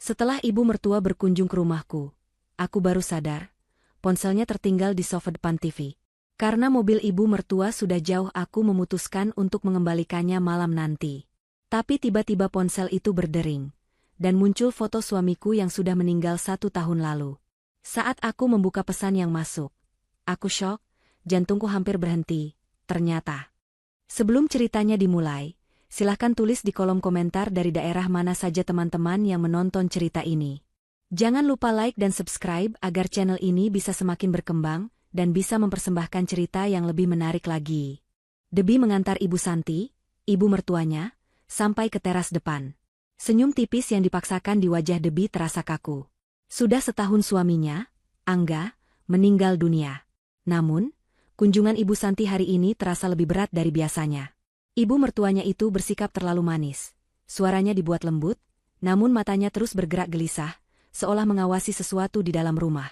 Setelah ibu mertua berkunjung ke rumahku, aku baru sadar, ponselnya tertinggal di sofa depan TV. Karena mobil ibu mertua sudah jauh, aku memutuskan untuk mengembalikannya malam nanti. Tapi tiba-tiba ponsel itu berdering, dan muncul foto suamiku yang sudah meninggal 1 tahun lalu. Saat aku membuka pesan yang masuk, aku syok, jantungku hampir berhenti, ternyata. Sebelum ceritanya dimulai, silahkan tulis di kolom komentar dari daerah mana saja teman-teman yang menonton cerita ini. Jangan lupa like dan subscribe agar channel ini bisa semakin berkembang dan bisa mempersembahkan cerita yang lebih menarik lagi. Debbie mengantar Ibu Santi, ibu mertuanya, sampai ke teras depan. Senyum tipis yang dipaksakan di wajah Debbie terasa kaku. Sudah setahun suaminya, Angga, meninggal dunia. Namun, kunjungan Ibu Santi hari ini terasa lebih berat dari biasanya. Ibu mertuanya itu bersikap terlalu manis. Suaranya dibuat lembut, namun matanya terus bergerak gelisah, seolah mengawasi sesuatu di dalam rumah.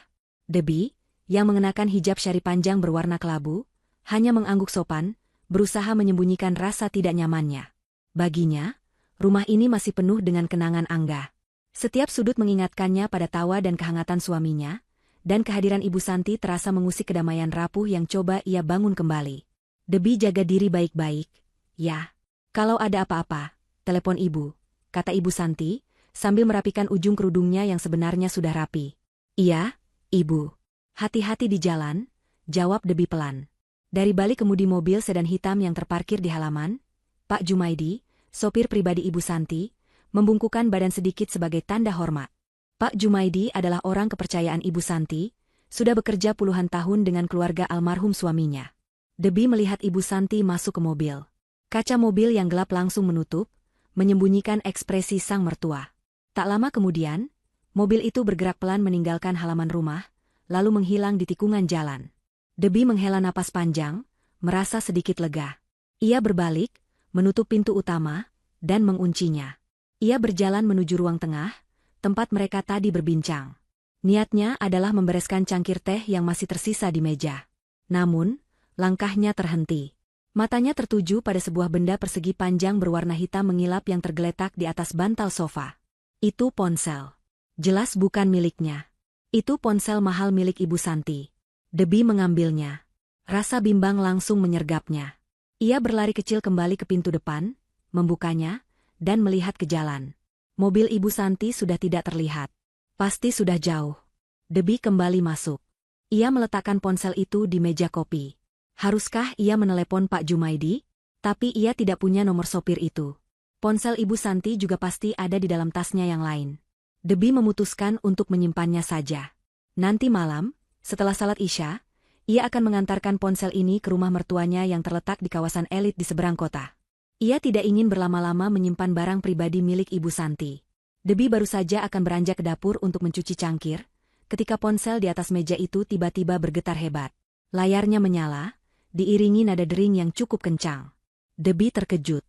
Debbie, yang mengenakan hijab syari panjang berwarna kelabu, hanya mengangguk sopan, berusaha menyembunyikan rasa tidak nyamannya. Baginya, rumah ini masih penuh dengan kenangan Angga. Setiap sudut mengingatkannya pada tawa dan kehangatan suaminya, dan kehadiran Ibu Santi terasa mengusik kedamaian rapuh yang coba ia bangun kembali. Debbie jaga diri baik-baik. Ya, kalau ada apa-apa, telepon ibu, kata Ibu Santi, sambil merapikan ujung kerudungnya yang sebenarnya sudah rapi. Iya, ibu. Hati-hati di jalan, jawab Debbie pelan. Dari balik kemudi mobil sedan hitam yang terparkir di halaman, Pak Jumaidi, sopir pribadi Ibu Santi, membungkukkan badan sedikit sebagai tanda hormat. Pak Jumaidi adalah orang kepercayaan Ibu Santi, sudah bekerja puluhan tahun dengan keluarga almarhum suaminya. Debbie melihat Ibu Santi masuk ke mobil. Kaca mobil yang gelap langsung menutup, menyembunyikan ekspresi sang mertua. Tak lama kemudian, mobil itu bergerak pelan meninggalkan halaman rumah, lalu menghilang di tikungan jalan. Debbie menghela napas panjang, merasa sedikit lega. Ia berbalik, menutup pintu utama, dan menguncinya. Ia berjalan menuju ruang tengah, tempat mereka tadi berbincang. Niatnya adalah membereskan cangkir teh yang masih tersisa di meja. Namun, langkahnya terhenti. Matanya tertuju pada sebuah benda persegi panjang berwarna hitam mengilap yang tergeletak di atas bantal sofa. Itu ponsel. Jelas bukan miliknya. Itu ponsel mahal milik Ibu Santi. Debbie mengambilnya. Rasa bimbang langsung menyergapnya. Ia berlari kecil kembali ke pintu depan, membukanya, dan melihat ke jalan. Mobil Ibu Santi sudah tidak terlihat. Pasti sudah jauh. Debbie kembali masuk. Ia meletakkan ponsel itu di meja kopi. Haruskah ia menelepon Pak Jumaidi? Tapi ia tidak punya nomor sopir itu. Ponsel Ibu Santi juga pasti ada di dalam tasnya yang lain. Debbie memutuskan untuk menyimpannya saja. Nanti malam, setelah salat Isya, ia akan mengantarkan ponsel ini ke rumah mertuanya yang terletak di kawasan elit di seberang kota. Ia tidak ingin berlama-lama menyimpan barang pribadi milik Ibu Santi. Debbie baru saja akan beranjak ke dapur untuk mencuci cangkir, ketika ponsel di atas meja itu tiba-tiba bergetar hebat. Layarnya menyala, diiringi nada dering yang cukup kencang. Debbie terkejut.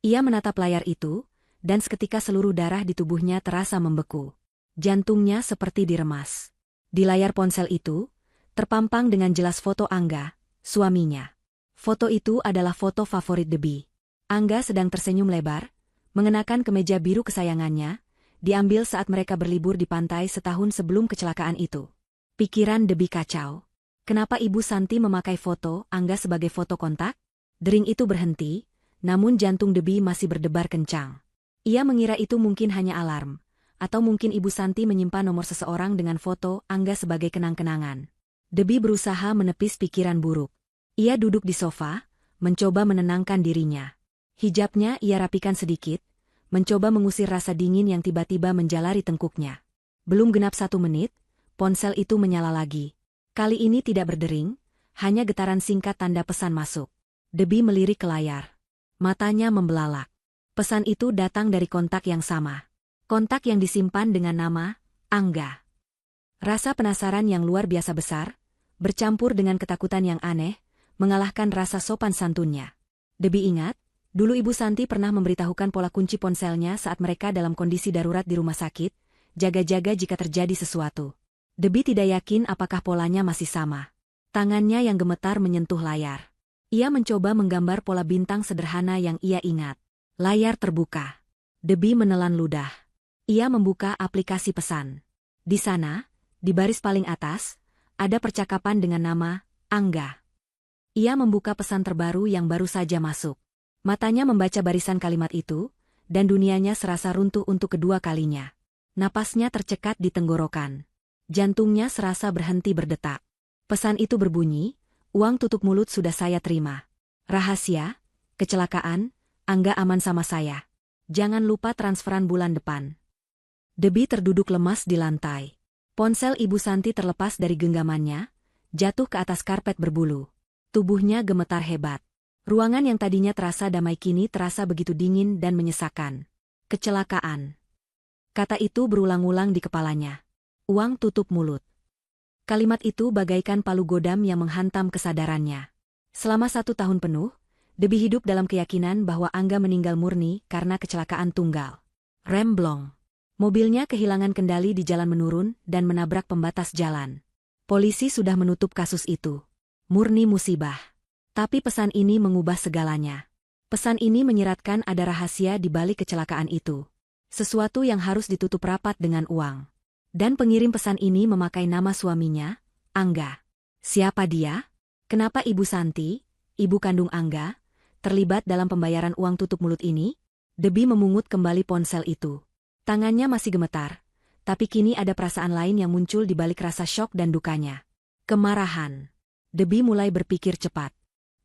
Ia menatap layar itu, dan seketika seluruh darah di tubuhnya terasa membeku. Jantungnya seperti diremas. Di layar ponsel itu, terpampang dengan jelas foto Angga, suaminya. Foto itu adalah foto favorit Debbie. Angga sedang tersenyum lebar, mengenakan kemeja biru kesayangannya, diambil saat mereka berlibur di pantai setahun sebelum kecelakaan itu. Pikiran Debbie kacau. Kenapa Ibu Santi memakai foto Angga sebagai foto kontak? Dering itu berhenti, namun jantung Debbie masih berdebar kencang. Ia mengira itu mungkin hanya alarm, atau mungkin Ibu Santi menyimpan nomor seseorang dengan foto Angga sebagai kenang-kenangan. Debbie berusaha menepis pikiran buruk. Ia duduk di sofa, mencoba menenangkan dirinya. Hijabnya ia rapikan sedikit, mencoba mengusir rasa dingin yang tiba-tiba menjalari tengkuknya. Belum genap 1 menit, ponsel itu menyala lagi. Kali ini tidak berdering, hanya getaran singkat tanda pesan masuk. Debbie melirik ke layar. Matanya membelalak. Pesan itu datang dari kontak yang sama. Kontak yang disimpan dengan nama Angga. Rasa penasaran yang luar biasa besar, bercampur dengan ketakutan yang aneh, mengalahkan rasa sopan santunnya. Debbie ingat, dulu Ibu Santi pernah memberitahukan pola kunci ponselnya saat mereka dalam kondisi darurat di rumah sakit, jaga-jaga jika terjadi sesuatu. Debbie tidak yakin apakah polanya masih sama. Tangannya yang gemetar menyentuh layar. Ia mencoba menggambar pola bintang sederhana yang ia ingat. Layar terbuka. Debbie menelan ludah. Ia membuka aplikasi pesan. Di sana, di baris paling atas, ada percakapan dengan nama Angga. Ia membuka pesan terbaru yang baru saja masuk. Matanya membaca barisan kalimat itu, dan dunianya serasa runtuh untuk kedua kalinya. Napasnya tercekat di tenggorokan. Jantungnya serasa berhenti berdetak. Pesan itu berbunyi, "Uang tutup mulut sudah saya terima. Rahasia, kecelakaan, Angga aman sama saya. Jangan lupa transferan bulan depan." Debbie terduduk lemas di lantai. Ponsel Ibu Santi terlepas dari genggamannya, jatuh ke atas karpet berbulu. Tubuhnya gemetar hebat. Ruangan yang tadinya terasa damai kini terasa begitu dingin dan menyesakan. Kecelakaan. Kata itu berulang-ulang di kepalanya. Uang tutup mulut. Kalimat itu bagaikan palu godam yang menghantam kesadarannya. Selama 1 tahun penuh, Debbie hidup dalam keyakinan bahwa Angga meninggal murni karena kecelakaan tunggal. Remblong. Mobilnya kehilangan kendali di jalan menurun dan menabrak pembatas jalan. Polisi sudah menutup kasus itu. Murni musibah. Tapi pesan ini mengubah segalanya. Pesan ini menyiratkan ada rahasia di balik kecelakaan itu. Sesuatu yang harus ditutup rapat dengan uang. Dan pengirim pesan ini memakai nama suaminya, Angga. Siapa dia? Kenapa Ibu Santi, ibu kandung Angga, terlibat dalam pembayaran uang tutup mulut ini? Debbie memungut kembali ponsel itu. Tangannya masih gemetar, tapi kini ada perasaan lain yang muncul di balik rasa syok dan dukanya. Kemarahan. Debbie mulai berpikir cepat.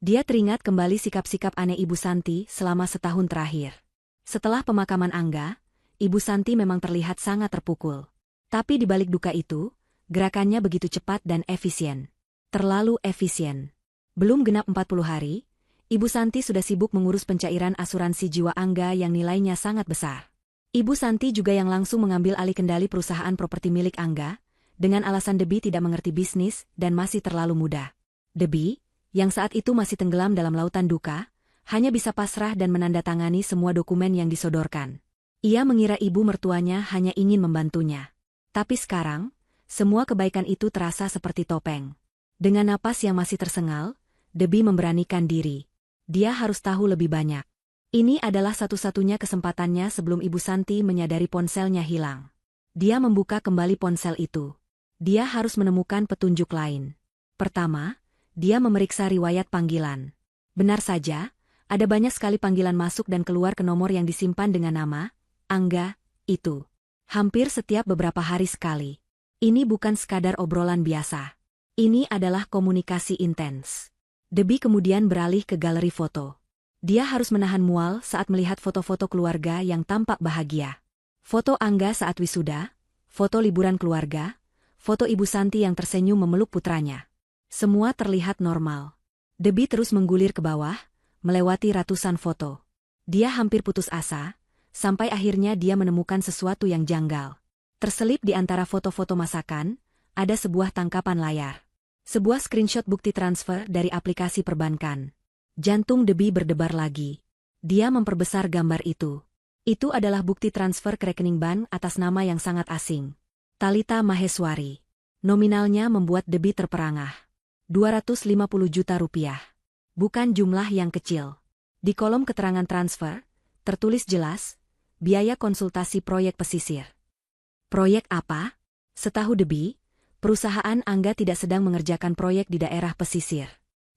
Dia teringat kembali sikap-sikap aneh Ibu Santi selama setahun terakhir. Setelah pemakaman Angga, Ibu Santi memang terlihat sangat terpukul. Tapi di balik duka itu, gerakannya begitu cepat dan efisien. Terlalu efisien. Belum genap 40 hari, Ibu Santi sudah sibuk mengurus pencairan asuransi jiwa Angga yang nilainya sangat besar. Ibu Santi juga yang langsung mengambil alih kendali perusahaan properti milik Angga, dengan alasan Debbie tidak mengerti bisnis dan masih terlalu muda. Debbie, yang saat itu masih tenggelam dalam lautan duka, hanya bisa pasrah dan menandatangani semua dokumen yang disodorkan. Ia mengira ibu mertuanya hanya ingin membantunya. Tapi sekarang, semua kebaikan itu terasa seperti topeng. Dengan napas yang masih tersengal, Debbie memberanikan diri. Dia harus tahu lebih banyak. Ini adalah satu-satunya kesempatannya sebelum Ibu Santi menyadari ponselnya hilang. Dia membuka kembali ponsel itu. Dia harus menemukan petunjuk lain. Pertama, dia memeriksa riwayat panggilan. Benar saja, ada banyak sekali panggilan masuk dan keluar ke nomor yang disimpan dengan nama Angga itu. Hampir setiap beberapa hari sekali. Ini bukan sekadar obrolan biasa. Ini adalah komunikasi intens. Debbie kemudian beralih ke galeri foto. Dia harus menahan mual saat melihat foto-foto keluarga yang tampak bahagia. Foto Angga saat wisuda, foto liburan keluarga, foto Ibu Santi yang tersenyum memeluk putranya. Semua terlihat normal. Debbie terus menggulir ke bawah, melewati ratusan foto. Dia hampir putus asa, sampai akhirnya dia menemukan sesuatu yang janggal. Terselip di antara foto-foto masakan, ada sebuah tangkapan layar. Sebuah screenshot bukti transfer dari aplikasi perbankan. Jantung Debbie berdebar lagi. Dia memperbesar gambar itu. Itu adalah bukti transfer ke rekening bank atas nama yang sangat asing. Talitha Maheswari. Nominalnya membuat Debbie terperangah. 250 juta rupiah. Bukan jumlah yang kecil. Di kolom keterangan transfer, tertulis jelas, biaya konsultasi proyek pesisir. Proyek apa? Setahu Debbie, perusahaan Angga tidak sedang mengerjakan proyek di daerah pesisir.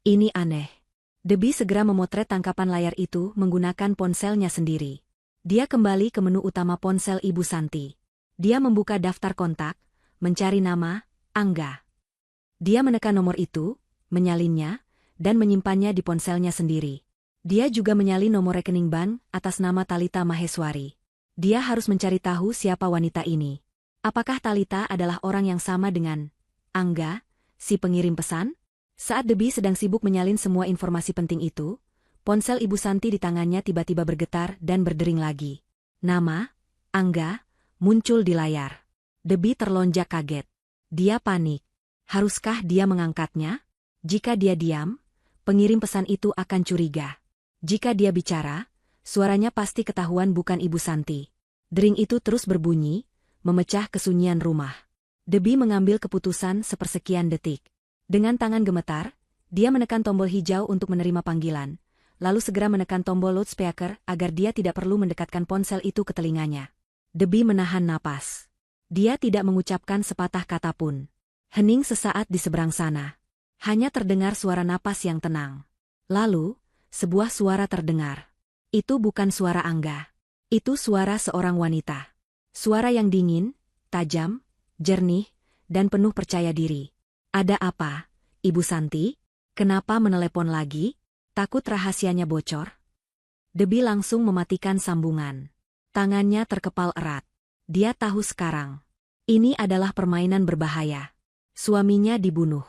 Ini aneh. Debbie segera memotret tangkapan layar itu menggunakan ponselnya sendiri. Dia kembali ke menu utama ponsel Ibu Santi. Dia membuka daftar kontak, mencari nama Angga. Dia menekan nomor itu, menyalinnya, dan menyimpannya di ponselnya sendiri. Dia juga menyalin nomor rekening bank atas nama Talitha Maheswari. Dia harus mencari tahu siapa wanita ini. Apakah Talitha adalah orang yang sama dengan Angga, si pengirim pesan? Saat Debbie sedang sibuk menyalin semua informasi penting itu, ponsel Ibu Santi di tangannya tiba-tiba bergetar dan berdering lagi. Nama, Angga, muncul di layar. Debbie terlonjak kaget. Dia panik. Haruskah dia mengangkatnya? Jika dia diam, pengirim pesan itu akan curiga. Jika dia bicara, suaranya pasti ketahuan bukan Ibu Santi. Dering itu terus berbunyi, memecah kesunyian rumah. Debbie mengambil keputusan sepersekian detik. Dengan tangan gemetar, dia menekan tombol hijau untuk menerima panggilan, lalu segera menekan tombol loudspeaker agar dia tidak perlu mendekatkan ponsel itu ke telinganya. Debi menahan napas. Dia tidak mengucapkan sepatah kata pun. Hening sesaat di seberang sana. Hanya terdengar suara napas yang tenang. Lalu, sebuah suara terdengar. Itu bukan suara Angga. Itu suara seorang wanita. Suara yang dingin, tajam, jernih, dan penuh percaya diri. Ada apa, Ibu Santi? Kenapa menelepon lagi? Takut rahasianya bocor? Debi langsung mematikan sambungan. Tangannya terkepal erat. Dia tahu sekarang. Ini adalah permainan berbahaya. Suaminya dibunuh.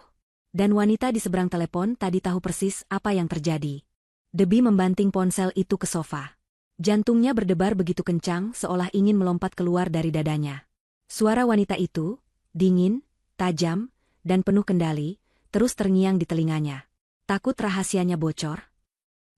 Dan wanita di seberang telepon tadi tahu persis apa yang terjadi. Debi membanting ponsel itu ke sofa. Jantungnya berdebar begitu kencang seolah ingin melompat keluar dari dadanya. Suara wanita itu, dingin, tajam, dan penuh kendali, terus terngiang di telinganya. Takut rahasianya bocor?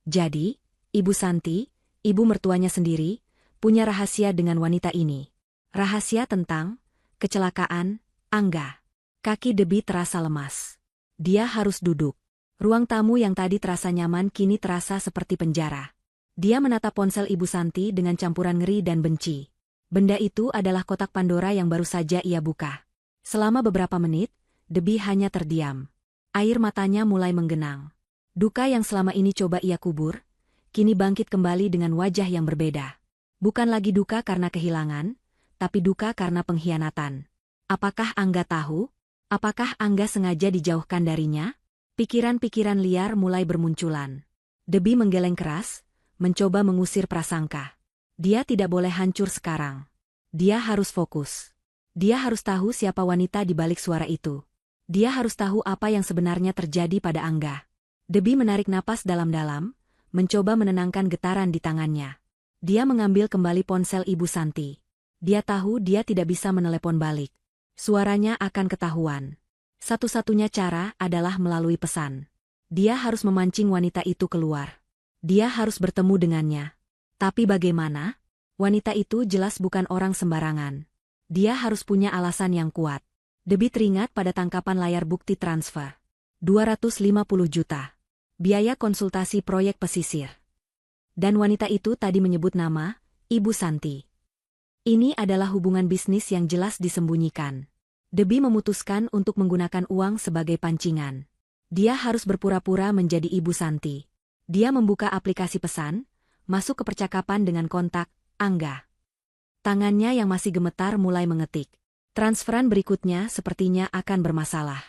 Jadi, Ibu Santi, ibu mertuanya sendiri, punya rahasia dengan wanita ini. Rahasia tentang kecelakaan Angga. Kaki Debi terasa lemas. Dia harus duduk. Ruang tamu yang tadi terasa nyaman kini terasa seperti penjara. Dia menatap ponsel Ibu Santi dengan campuran ngeri dan benci. Benda itu adalah kotak Pandora yang baru saja ia buka. Selama beberapa menit, Debi hanya terdiam. Air matanya mulai menggenang. Duka yang selama ini coba ia kubur, kini bangkit kembali dengan wajah yang berbeda. Bukan lagi duka karena kehilangan, tapi duka karena pengkhianatan. Apakah Angga tahu? Apakah Angga sengaja dijauhkan darinya? Pikiran-pikiran liar mulai bermunculan. Debi menggeleng keras, mencoba mengusir prasangka. Dia tidak boleh hancur sekarang. Dia harus fokus. Dia harus tahu siapa wanita di balik suara itu. Dia harus tahu apa yang sebenarnya terjadi pada Angga. Debi menarik napas dalam-dalam, mencoba menenangkan getaran di tangannya. Dia mengambil kembali ponsel Ibu Santi. Dia tahu dia tidak bisa menelepon balik. Suaranya akan ketahuan. Satu-satunya cara adalah melalui pesan. Dia harus memancing wanita itu keluar. Dia harus bertemu dengannya. Tapi bagaimana? Wanita itu jelas bukan orang sembarangan. Dia harus punya alasan yang kuat. Debi teringat pada tangkapan layar bukti transfer. 250 juta. Biaya konsultasi proyek pesisir. Dan wanita itu tadi menyebut nama, Ibu Santi. Ini adalah hubungan bisnis yang jelas disembunyikan. Debi memutuskan untuk menggunakan uang sebagai pancingan. Dia harus berpura-pura menjadi Ibu Santi. Dia membuka aplikasi pesan, masuk ke percakapan dengan kontak, Angga. Tangannya yang masih gemetar mulai mengetik. Transferan berikutnya sepertinya akan bermasalah.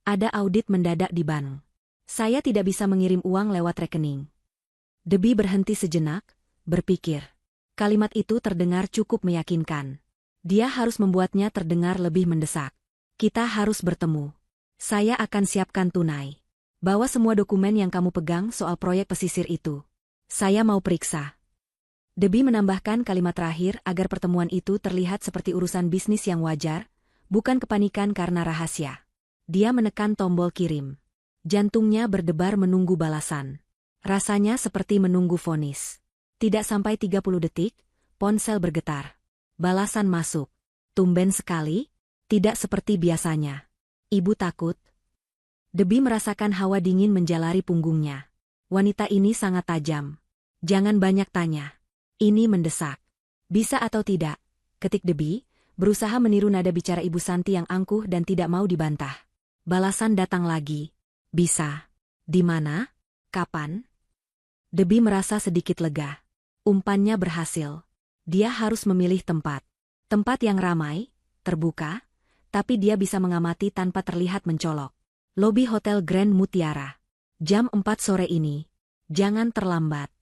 Ada audit mendadak di bank. Saya tidak bisa mengirim uang lewat rekening. Debi berhenti sejenak, berpikir. Kalimat itu terdengar cukup meyakinkan. Dia harus membuatnya terdengar lebih mendesak. Kita harus bertemu. Saya akan siapkan tunai. Bawa semua dokumen yang kamu pegang soal proyek pesisir itu. Saya mau periksa. Debi menambahkan kalimat terakhir agar pertemuan itu terlihat seperti urusan bisnis yang wajar, bukan kepanikan karena rahasia. Dia menekan tombol kirim. Jantungnya berdebar menunggu balasan. Rasanya seperti menunggu vonis. Tidak sampai 30 detik, ponsel bergetar. Balasan masuk. Tumben sekali, tidak seperti biasanya. Ibu takut. Debi merasakan hawa dingin menjalari punggungnya. Wanita ini sangat tajam. Jangan banyak tanya. Ini mendesak. Bisa atau tidak? Ketik Debi, berusaha meniru nada bicara Ibu Santi yang angkuh dan tidak mau dibantah. Balasan datang lagi. Bisa. Di mana? Kapan? Debi merasa sedikit lega. Umpannya berhasil. Dia harus memilih tempat. Tempat yang ramai, terbuka, tapi dia bisa mengamati tanpa terlihat mencolok. Lobi Hotel Grand Mutiara. Jam 4 sore ini. Jangan terlambat.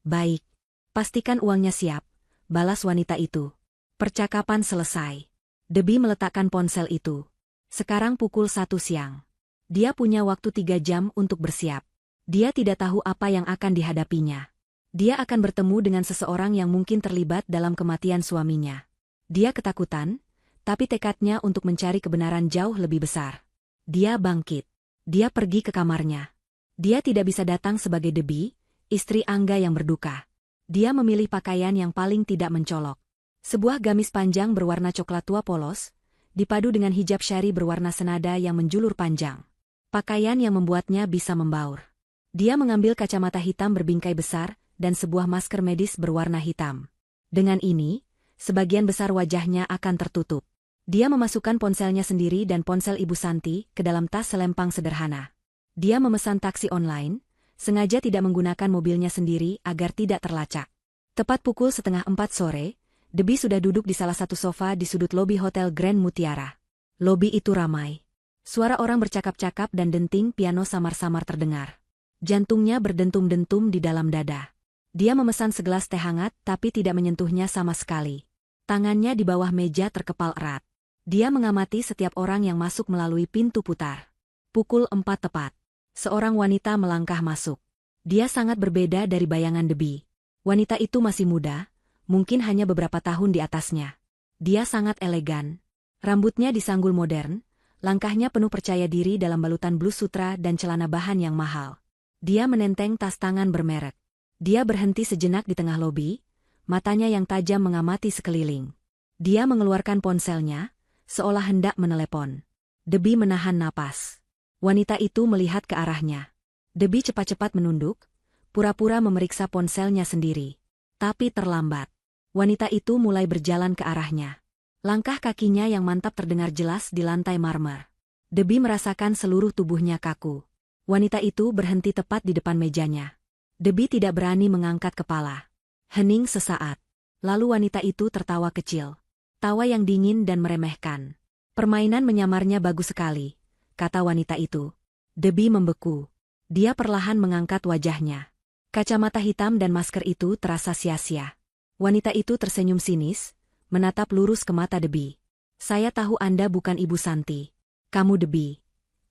Baik. Pastikan uangnya siap, balas wanita itu. Percakapan selesai. Debi meletakkan ponsel itu. Sekarang pukul 1 siang. Dia punya waktu 3 jam untuk bersiap. Dia tidak tahu apa yang akan dihadapinya. Dia akan bertemu dengan seseorang yang mungkin terlibat dalam kematian suaminya. Dia ketakutan, tapi tekadnya untuk mencari kebenaran jauh lebih besar. Dia bangkit. Dia pergi ke kamarnya. Dia tidak bisa datang sebagai Debi, istri Angga yang berduka. Dia memilih pakaian yang paling tidak mencolok. Sebuah gamis panjang berwarna coklat tua polos, dipadu dengan hijab syari berwarna senada yang menjulur panjang. Pakaian yang membuatnya bisa membaur. Dia mengambil kacamata hitam berbingkai besar dan sebuah masker medis berwarna hitam. Dengan ini, sebagian besar wajahnya akan tertutup. Dia memasukkan ponselnya sendiri dan ponsel Ibu Santi ke dalam tas selempang sederhana. Dia memesan taksi online, sengaja tidak menggunakan mobilnya sendiri agar tidak terlacak. Tepat pukul 3:30 sore, Debbie sudah duduk di salah satu sofa di sudut lobi Hotel Grand Mutiara. Lobi itu ramai. Suara orang bercakap-cakap dan denting piano samar-samar terdengar. Jantungnya berdentum-dentum di dalam dada. Dia memesan segelas teh hangat tapi tidak menyentuhnya sama sekali. Tangannya di bawah meja terkepal erat. Dia mengamati setiap orang yang masuk melalui pintu putar. Pukul 4 tepat. Seorang wanita melangkah masuk. Dia sangat berbeda dari bayangan Debbie. Wanita itu masih muda, mungkin hanya beberapa tahun di atasnya. Dia sangat elegan. Rambutnya disanggul modern, langkahnya penuh percaya diri dalam balutan blus sutra dan celana bahan yang mahal. Dia menenteng tas tangan bermerek. Dia berhenti sejenak di tengah lobi, matanya yang tajam mengamati sekeliling. Dia mengeluarkan ponselnya, seolah hendak menelepon. Debbie menahan napas. Wanita itu melihat ke arahnya. Debbie cepat-cepat menunduk, pura-pura memeriksa ponselnya sendiri. Tapi terlambat. Wanita itu mulai berjalan ke arahnya. Langkah kakinya yang mantap terdengar jelas di lantai marmer. Debbie merasakan seluruh tubuhnya kaku. Wanita itu berhenti tepat di depan mejanya. Debbie tidak berani mengangkat kepala. Hening sesaat. Lalu wanita itu tertawa kecil. Tawa yang dingin dan meremehkan. Permainan menyamarnya bagus sekali, kata wanita itu. Debbie membeku. Dia perlahan mengangkat wajahnya. Kacamata hitam dan masker itu terasa sia-sia. Wanita itu tersenyum sinis, menatap lurus ke mata Debbie. Saya tahu Anda bukan Ibu Santi. Kamu Debbie,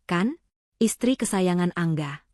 kan? Istri kesayangan Angga.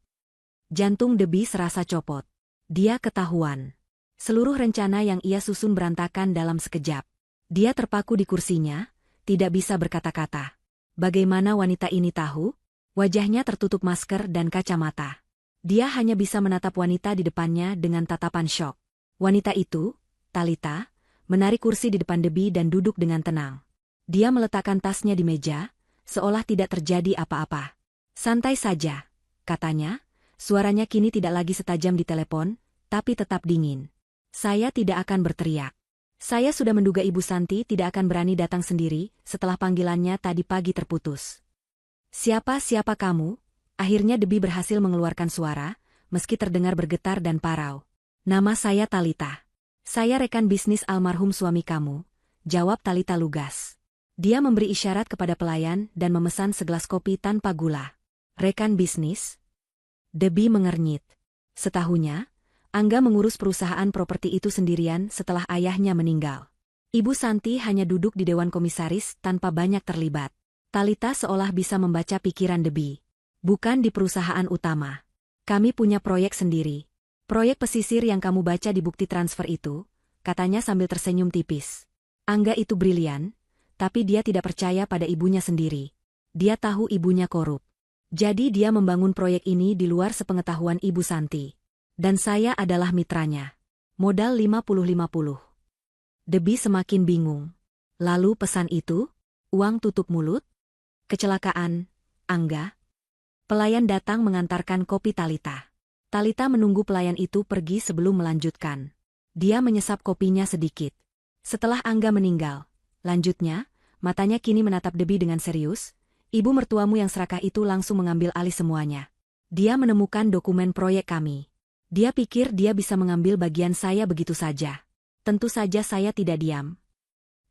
Jantung Debbie serasa copot. Dia ketahuan. Seluruh rencana yang ia susun berantakan dalam sekejap. Dia terpaku di kursinya, tidak bisa berkata-kata. Bagaimana wanita ini tahu? Wajahnya tertutup masker dan kacamata. Dia hanya bisa menatap wanita di depannya dengan tatapan syok. Wanita itu, Talita, menarik kursi di depan Debbie dan duduk dengan tenang. Dia meletakkan tasnya di meja, seolah tidak terjadi apa-apa. Santai saja, katanya. Suaranya kini tidak lagi setajam di telepon, tapi tetap dingin. Saya tidak akan berteriak. Saya sudah menduga Ibu Santi tidak akan berani datang sendiri setelah panggilannya tadi pagi terputus. Siapa kamu? Akhirnya Debbie berhasil mengeluarkan suara, meski terdengar bergetar dan parau. Nama saya Talita. Saya rekan bisnis almarhum suami kamu, jawab Talita lugas. Dia memberi isyarat kepada pelayan dan memesan segelas kopi tanpa gula. Rekan bisnis? Debbie mengernyit. Setahunya, Angga mengurus perusahaan properti itu sendirian setelah ayahnya meninggal. Ibu Santi hanya duduk di dewan komisaris tanpa banyak terlibat. Talita seolah bisa membaca pikiran Debbie. Bukan di perusahaan utama. Kami punya proyek sendiri. Proyek pesisir yang kamu baca di bukti transfer itu, katanya sambil tersenyum tipis. Angga itu brilian, tapi dia tidak percaya pada ibunya sendiri. Dia tahu ibunya korup. Jadi dia membangun proyek ini di luar sepengetahuan Ibu Santi. Dan saya adalah mitranya. Modal 50-50. Debbie semakin bingung. Lalu pesan itu? Uang tutup mulut? Kecelakaan, Angga? Pelayan datang mengantarkan kopi Talita. Talita menunggu pelayan itu pergi sebelum melanjutkan. Dia menyesap kopinya sedikit. Setelah Angga meninggal, lanjutnya, matanya kini menatap Debbie dengan serius. Ibu mertuamu yang serakah itu langsung mengambil alih semuanya. Dia menemukan dokumen proyek kami. Dia pikir dia bisa mengambil bagian saya begitu saja. Tentu saja saya tidak diam.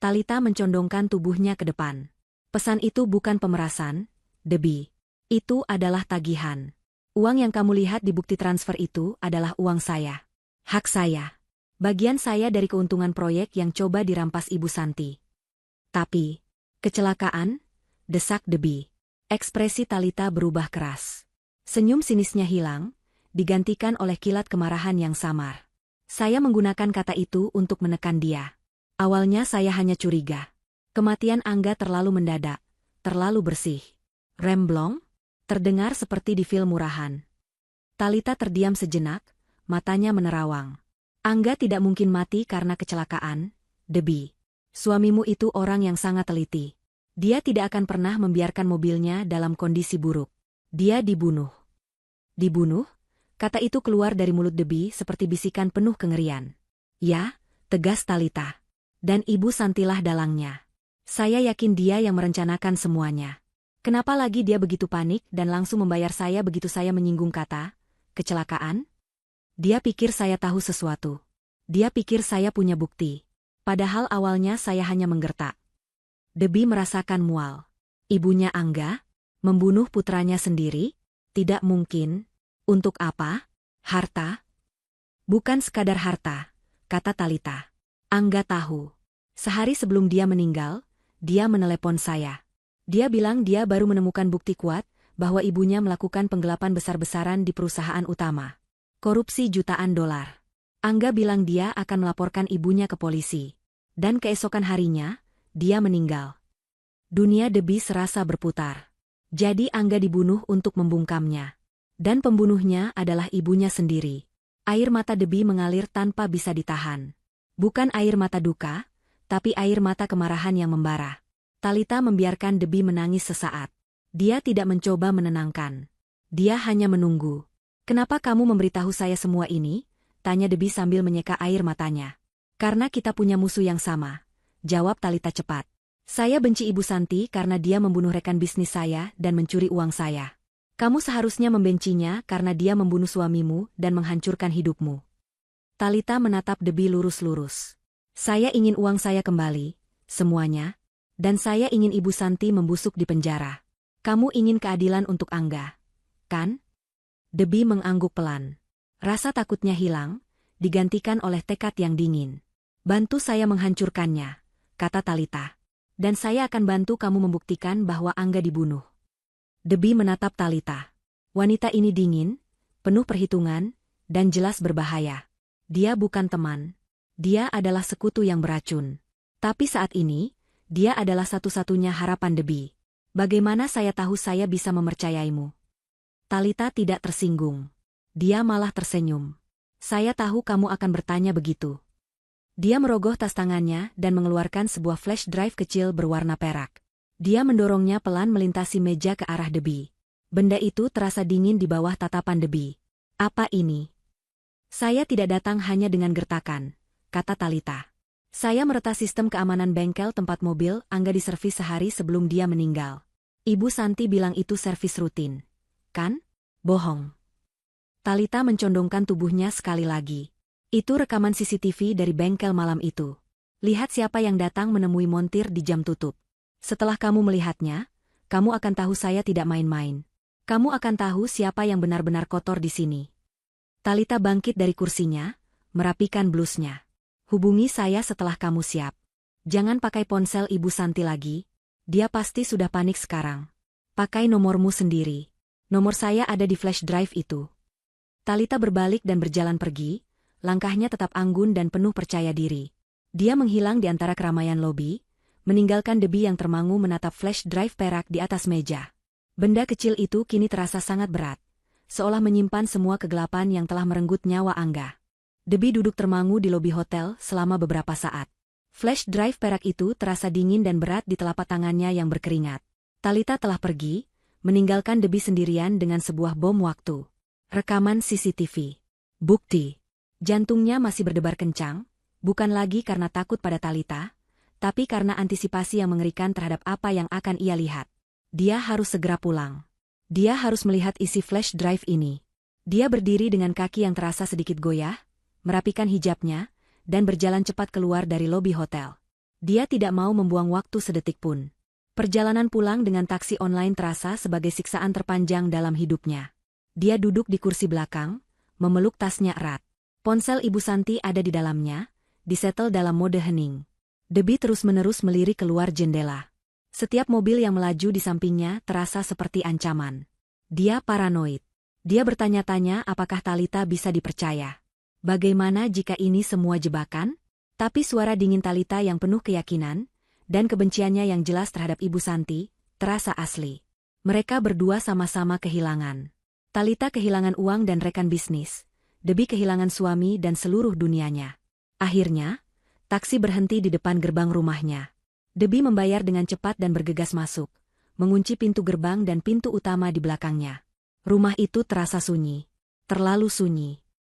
Talita mencondongkan tubuhnya ke depan. Pesan itu bukan pemerasan, Debbie. Itu adalah tagihan. Uang yang kamu lihat di bukti transfer itu adalah uang saya. Hak saya. Bagian saya dari keuntungan proyek yang coba dirampas Ibu Santi. Tapi, kecelakaan? Desak Debbie. Ekspresi Talita berubah keras. Senyum sinisnya hilang, digantikan oleh kilat kemarahan yang samar. Saya menggunakan kata itu untuk menekan dia. Awalnya saya hanya curiga. Kematian Angga terlalu mendadak, terlalu bersih. Remblong? Terdengar seperti di film murahan. Talita terdiam sejenak, matanya menerawang. Angga tidak mungkin mati karena kecelakaan, Debbie. Suamimu itu orang yang sangat teliti. Dia tidak akan pernah membiarkan mobilnya dalam kondisi buruk. Dia dibunuh. Dibunuh? Kata itu keluar dari mulut Debbie seperti bisikan penuh kengerian. Ya, tegas Talita. Dan Ibu Santilah dalangnya. Saya yakin dia yang merencanakan semuanya. Kenapa lagi dia begitu panik dan langsung membayar saya begitu saya menyinggung kata kecelakaan? Dia pikir saya tahu sesuatu. Dia pikir saya punya bukti. Padahal awalnya saya hanya menggertak. Debbie merasakan mual. Ibunya Angga? Membunuh putranya sendiri? Tidak mungkin. Untuk apa? Harta? Bukan sekadar harta, kata Talita. Angga tahu. Sehari sebelum dia meninggal, dia menelepon saya. Dia bilang dia baru menemukan bukti kuat bahwa ibunya melakukan penggelapan besar-besaran di perusahaan utama. Korupsi jutaan dolar. Angga bilang dia akan melaporkan ibunya ke polisi. Dan keesokan harinya, dia meninggal. Dunia Debbie serasa berputar. Jadi Angga dibunuh untuk membungkamnya. Dan pembunuhnya adalah ibunya sendiri. Air mata Debbie mengalir tanpa bisa ditahan. Bukan air mata duka, tapi air mata kemarahan yang membara. Talita membiarkan Debbie menangis sesaat. Dia tidak mencoba menenangkan. Dia hanya menunggu. Kenapa kamu memberitahu saya semua ini? Tanya Debbie sambil menyeka air matanya. Karena kita punya musuh yang sama. Jawab Talita cepat. Saya benci Ibu Santi karena dia membunuh rekan bisnis saya dan mencuri uang saya. Kamu seharusnya membencinya karena dia membunuh suamimu dan menghancurkan hidupmu. Talita menatap Debbie lurus-lurus. Saya ingin uang saya kembali, semuanya. Dan saya ingin Ibu Santi membusuk di penjara. Kamu ingin keadilan untuk Angga, kan? Debbie mengangguk pelan. Rasa takutnya hilang, digantikan oleh tekad yang dingin. Bantu saya menghancurkannya, kata Talita. Dan saya akan bantu kamu membuktikan bahwa Angga dibunuh. Debbie menatap Talita. Wanita ini dingin, penuh perhitungan, dan jelas berbahaya. Dia bukan teman. Dia adalah sekutu yang beracun. Tapi saat ini, dia adalah satu-satunya harapan Debbie. Bagaimana saya tahu saya bisa mempercayaimu? Talita tidak tersinggung. Dia malah tersenyum. Saya tahu kamu akan bertanya begitu. Dia merogoh tas tangannya dan mengeluarkan sebuah flash drive kecil berwarna perak. Dia mendorongnya pelan melintasi meja ke arah Debbie. Benda itu terasa dingin di bawah tatapan Debbie. Apa ini? Saya tidak datang hanya dengan gertakan, kata Talita. Saya meretas sistem keamanan bengkel tempat mobil Angga diservis sehari sebelum dia meninggal. Ibu Santi bilang itu servis rutin. Kan? Bohong. Talita mencondongkan tubuhnya sekali lagi. Itu rekaman CCTV dari bengkel malam itu. Lihat siapa yang datang menemui montir di jam tutup. Setelah kamu melihatnya, kamu akan tahu saya tidak main-main. Kamu akan tahu siapa yang benar-benar kotor di sini. Talita bangkit dari kursinya, merapikan blusnya. Hubungi saya setelah kamu siap. Jangan pakai ponsel Ibu Santi lagi. Dia pasti sudah panik sekarang. Pakai nomormu sendiri. Nomor saya ada di flash drive itu. Talita berbalik dan berjalan pergi, langkahnya tetap anggun dan penuh percaya diri. Dia menghilang di antara keramaian lobi, meninggalkan Debbie yang termangu menatap flash drive perak di atas meja. Benda kecil itu kini terasa sangat berat, seolah menyimpan semua kegelapan yang telah merenggut nyawa Angga. Debbie duduk termangu di lobi hotel selama beberapa saat. Flash drive perak itu terasa dingin dan berat di telapak tangannya yang berkeringat. Talita telah pergi, meninggalkan Debbie sendirian dengan sebuah bom waktu. Rekaman CCTV. Bukti. Jantungnya masih berdebar kencang, bukan lagi karena takut pada Talita, tapi karena antisipasi yang mengerikan terhadap apa yang akan ia lihat. Dia harus segera pulang. Dia harus melihat isi flash drive ini. Dia berdiri dengan kaki yang terasa sedikit goyah, merapikan hijabnya, dan berjalan cepat keluar dari lobi hotel. Dia tidak mau membuang waktu sedetik pun. Perjalanan pulang dengan taksi online terasa sebagai siksaan terpanjang dalam hidupnya. Dia duduk di kursi belakang, memeluk tasnya erat. Ponsel Ibu Santi ada di dalamnya, disetel dalam mode hening. Debbie terus-menerus melirik keluar jendela. Setiap mobil yang melaju di sampingnya terasa seperti ancaman. Dia paranoid. Dia bertanya-tanya apakah Talita bisa dipercaya. Bagaimana jika ini semua jebakan? Tapi suara dingin Talita yang penuh keyakinan, dan kebenciannya yang jelas terhadap Ibu Santi, terasa asli. Mereka berdua sama-sama kehilangan. Talita kehilangan uang dan rekan bisnis. Debbie kehilangan suami dan seluruh dunianya. Akhirnya, taksi berhenti di depan gerbang rumahnya. Debbie membayar dengan cepat dan bergegas masuk, mengunci pintu gerbang dan pintu utama di belakangnya. Rumah itu terasa sunyi. Terlalu sunyi.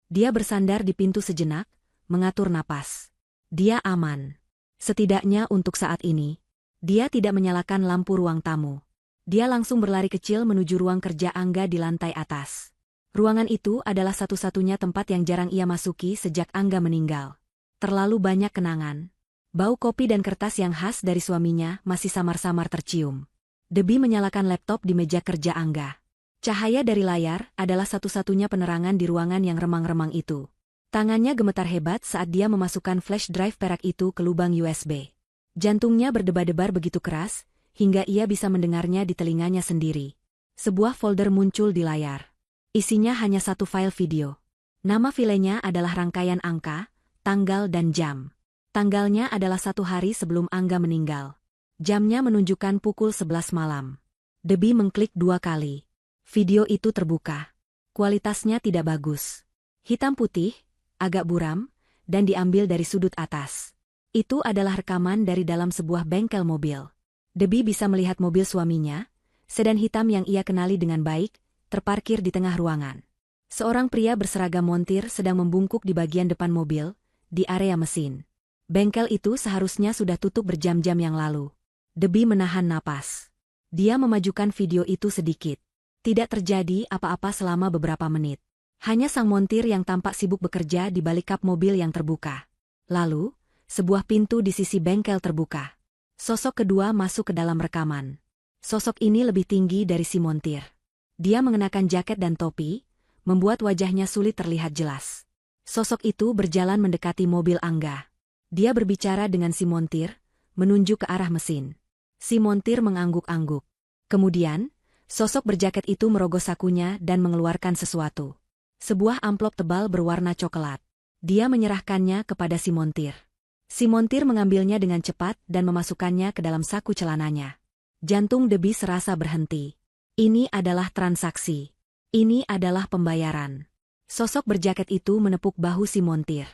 Dia bersandar di pintu sejenak, mengatur napas. Dia aman. Setidaknya untuk saat ini, dia tidak menyalakan lampu ruang tamu. Dia langsung berlari kecil menuju ruang kerja Angga di lantai atas. Ruangan itu adalah satu-satunya tempat yang jarang ia masuki sejak Angga meninggal. Terlalu banyak kenangan. Bau kopi dan kertas yang khas dari suaminya masih samar-samar tercium. Debbie menyalakan laptop di meja kerja Angga. Cahaya dari layar adalah satu-satunya penerangan di ruangan yang remang-remang itu. Tangannya gemetar hebat saat dia memasukkan flash drive perak itu ke lubang USB. Jantungnya berdebar-debar begitu keras, hingga ia bisa mendengarnya di telinganya sendiri. Sebuah folder muncul di layar. Isinya hanya satu file video. Nama filenya adalah rangkaian angka, tanggal dan jam. Tanggalnya adalah 1 hari sebelum Angga meninggal. Jamnya menunjukkan pukul 11 malam. Debbie mengklik 2 kali. Video itu terbuka. Kualitasnya tidak bagus. Hitam putih, agak buram, dan diambil dari sudut atas. Itu adalah rekaman dari dalam sebuah bengkel mobil. Debbie bisa melihat mobil suaminya, sedan hitam yang ia kenali dengan baik, terparkir di tengah ruangan. Seorang pria berseragam montir sedang membungkuk di bagian depan mobil, di area mesin. Bengkel itu seharusnya sudah tutup berjam-jam yang lalu. Debbie menahan napas. Dia memajukan video itu sedikit. Tidak terjadi apa-apa selama beberapa menit. Hanya sang montir yang tampak sibuk bekerja di balik kap mobil yang terbuka. Lalu, sebuah pintu di sisi bengkel terbuka. Sosok kedua masuk ke dalam rekaman. Sosok ini lebih tinggi dari si montir. Dia mengenakan jaket dan topi, membuat wajahnya sulit terlihat jelas. Sosok itu berjalan mendekati mobil Angga. Dia berbicara dengan si montir, menunjuk ke arah mesin. Si montir mengangguk-angguk. Kemudian, sosok berjaket itu merogoh sakunya dan mengeluarkan sesuatu. Sebuah amplop tebal berwarna coklat. Dia menyerahkannya kepada si montir. Si montir mengambilnya dengan cepat dan memasukkannya ke dalam saku celananya. Jantung Debbie serasa berhenti. Ini adalah transaksi. Ini adalah pembayaran. Sosok berjaket itu menepuk bahu si montir.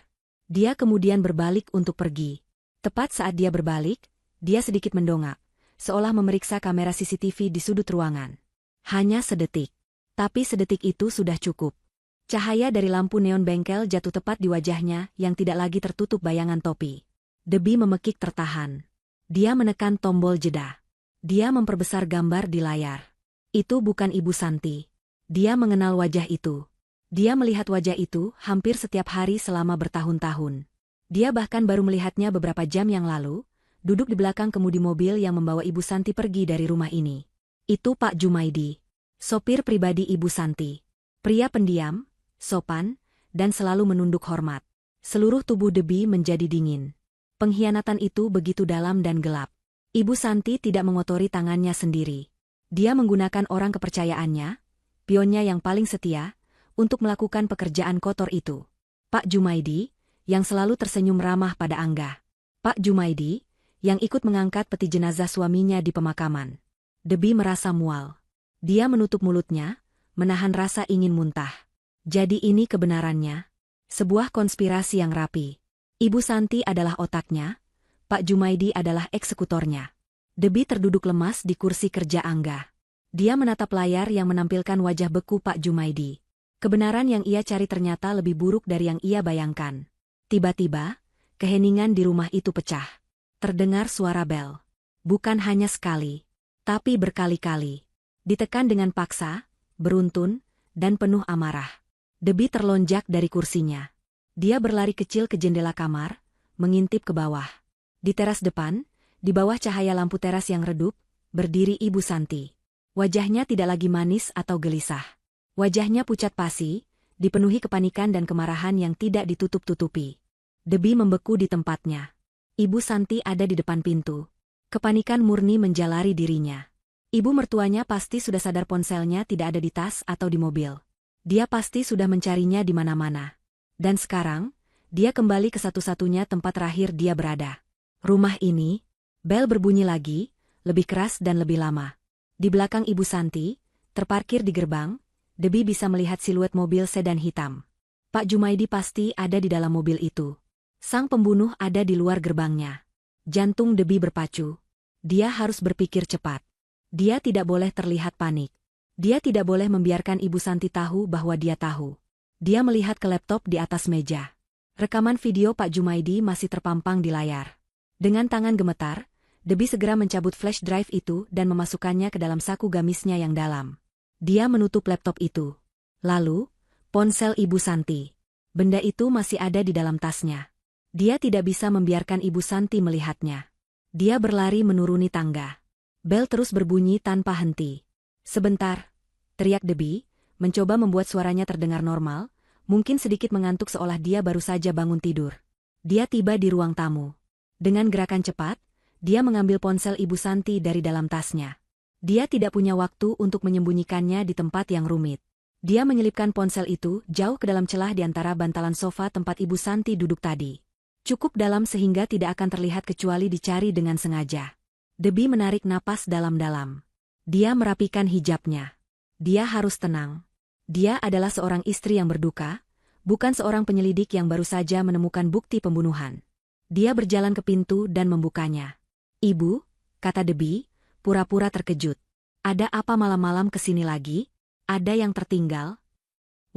Dia kemudian berbalik untuk pergi. Tepat saat dia berbalik, dia sedikit mendongak, seolah memeriksa kamera CCTV di sudut ruangan. Hanya sedetik. Tapi sedetik itu sudah cukup. Cahaya dari lampu neon bengkel jatuh tepat di wajahnya yang tidak lagi tertutup bayangan topi. Debbie memekik tertahan. Dia menekan tombol jeda. Dia memperbesar gambar di layar. Itu bukan Ibu Santi. Dia mengenal wajah itu. Dia melihat wajah itu hampir setiap hari selama bertahun-tahun. Dia bahkan baru melihatnya beberapa jam yang lalu, duduk di belakang kemudi mobil yang membawa Ibu Santi pergi dari rumah ini. Itu Pak Jumaidi, sopir pribadi Ibu Santi. Pria pendiam, sopan, dan selalu menunduk hormat. Seluruh tubuh Debbie menjadi dingin. Pengkhianatan itu begitu dalam dan gelap. Ibu Santi tidak mengotori tangannya sendiri. Dia menggunakan orang kepercayaannya, pionnya yang paling setia, untuk melakukan pekerjaan kotor itu. Pak Jumaidi, yang selalu tersenyum ramah pada Angga. Pak Jumaidi, yang ikut mengangkat peti jenazah suaminya di pemakaman. Debbie merasa mual. Dia menutup mulutnya, menahan rasa ingin muntah. Jadi ini kebenarannya. Sebuah konspirasi yang rapi. Ibu Santi adalah otaknya, Pak Jumaidi adalah eksekutornya. Debbie terduduk lemas di kursi kerja Angga. Dia menatap layar yang menampilkan wajah beku Pak Jumaidi. Kebenaran yang ia cari ternyata lebih buruk dari yang ia bayangkan. Tiba-tiba, keheningan di rumah itu pecah. Terdengar suara bel. Bukan hanya sekali, tapi berkali-kali. Ditekan dengan paksa, beruntun, dan penuh amarah. Debbie terlonjak dari kursinya. Dia berlari kecil ke jendela kamar, mengintip ke bawah. Di teras depan, di bawah cahaya lampu teras yang redup, berdiri Ibu Santi. Wajahnya tidak lagi manis atau gelisah. Wajahnya pucat pasi, dipenuhi kepanikan dan kemarahan yang tidak ditutup-tutupi. Debbie membeku di tempatnya. Ibu Santi ada di depan pintu. Kepanikan murni menjalari dirinya. Ibu mertuanya pasti sudah sadar ponselnya tidak ada di tas atau di mobil. Dia pasti sudah mencarinya di mana-mana. Dan sekarang, dia kembali ke satu-satunya tempat terakhir dia berada. Rumah ini, bel berbunyi lagi, lebih keras dan lebih lama. Di belakang Ibu Santi, terparkir di gerbang, Debbie bisa melihat siluet mobil sedan hitam. Pak Jumaidi pasti ada di dalam mobil itu. Sang pembunuh ada di luar gerbangnya. Jantung Debbie berpacu. Dia harus berpikir cepat. Dia tidak boleh terlihat panik. Dia tidak boleh membiarkan Ibu Santi tahu bahwa dia tahu. Dia melihat ke laptop di atas meja. Rekaman video Pak Jumaidi masih terpampang di layar. Dengan tangan gemetar, Debbie segera mencabut flash drive itu dan memasukkannya ke dalam saku gamisnya yang dalam. Dia menutup laptop itu. Lalu, ponsel Ibu Santi. Benda itu masih ada di dalam tasnya. Dia tidak bisa membiarkan Ibu Santi melihatnya. Dia berlari menuruni tangga. Bel terus berbunyi tanpa henti. Sebentar, teriak Debbie, mencoba membuat suaranya terdengar normal, mungkin sedikit mengantuk seolah dia baru saja bangun tidur. Dia tiba di ruang tamu. Dengan gerakan cepat, dia mengambil ponsel Ibu Santi dari dalam tasnya. Dia tidak punya waktu untuk menyembunyikannya di tempat yang rumit. Dia menyelipkan ponsel itu jauh ke dalam celah di antara bantalan sofa tempat Ibu Santi duduk tadi. Cukup dalam sehingga tidak akan terlihat kecuali dicari dengan sengaja. Debbie menarik napas dalam-dalam. Dia merapikan hijabnya. Dia harus tenang. Dia adalah seorang istri yang berduka, bukan seorang penyelidik yang baru saja menemukan bukti pembunuhan. Dia berjalan ke pintu dan membukanya. "Ibu," kata Debbie, pura-pura terkejut. "Ada apa malam-malam kesini lagi? Ada yang tertinggal?"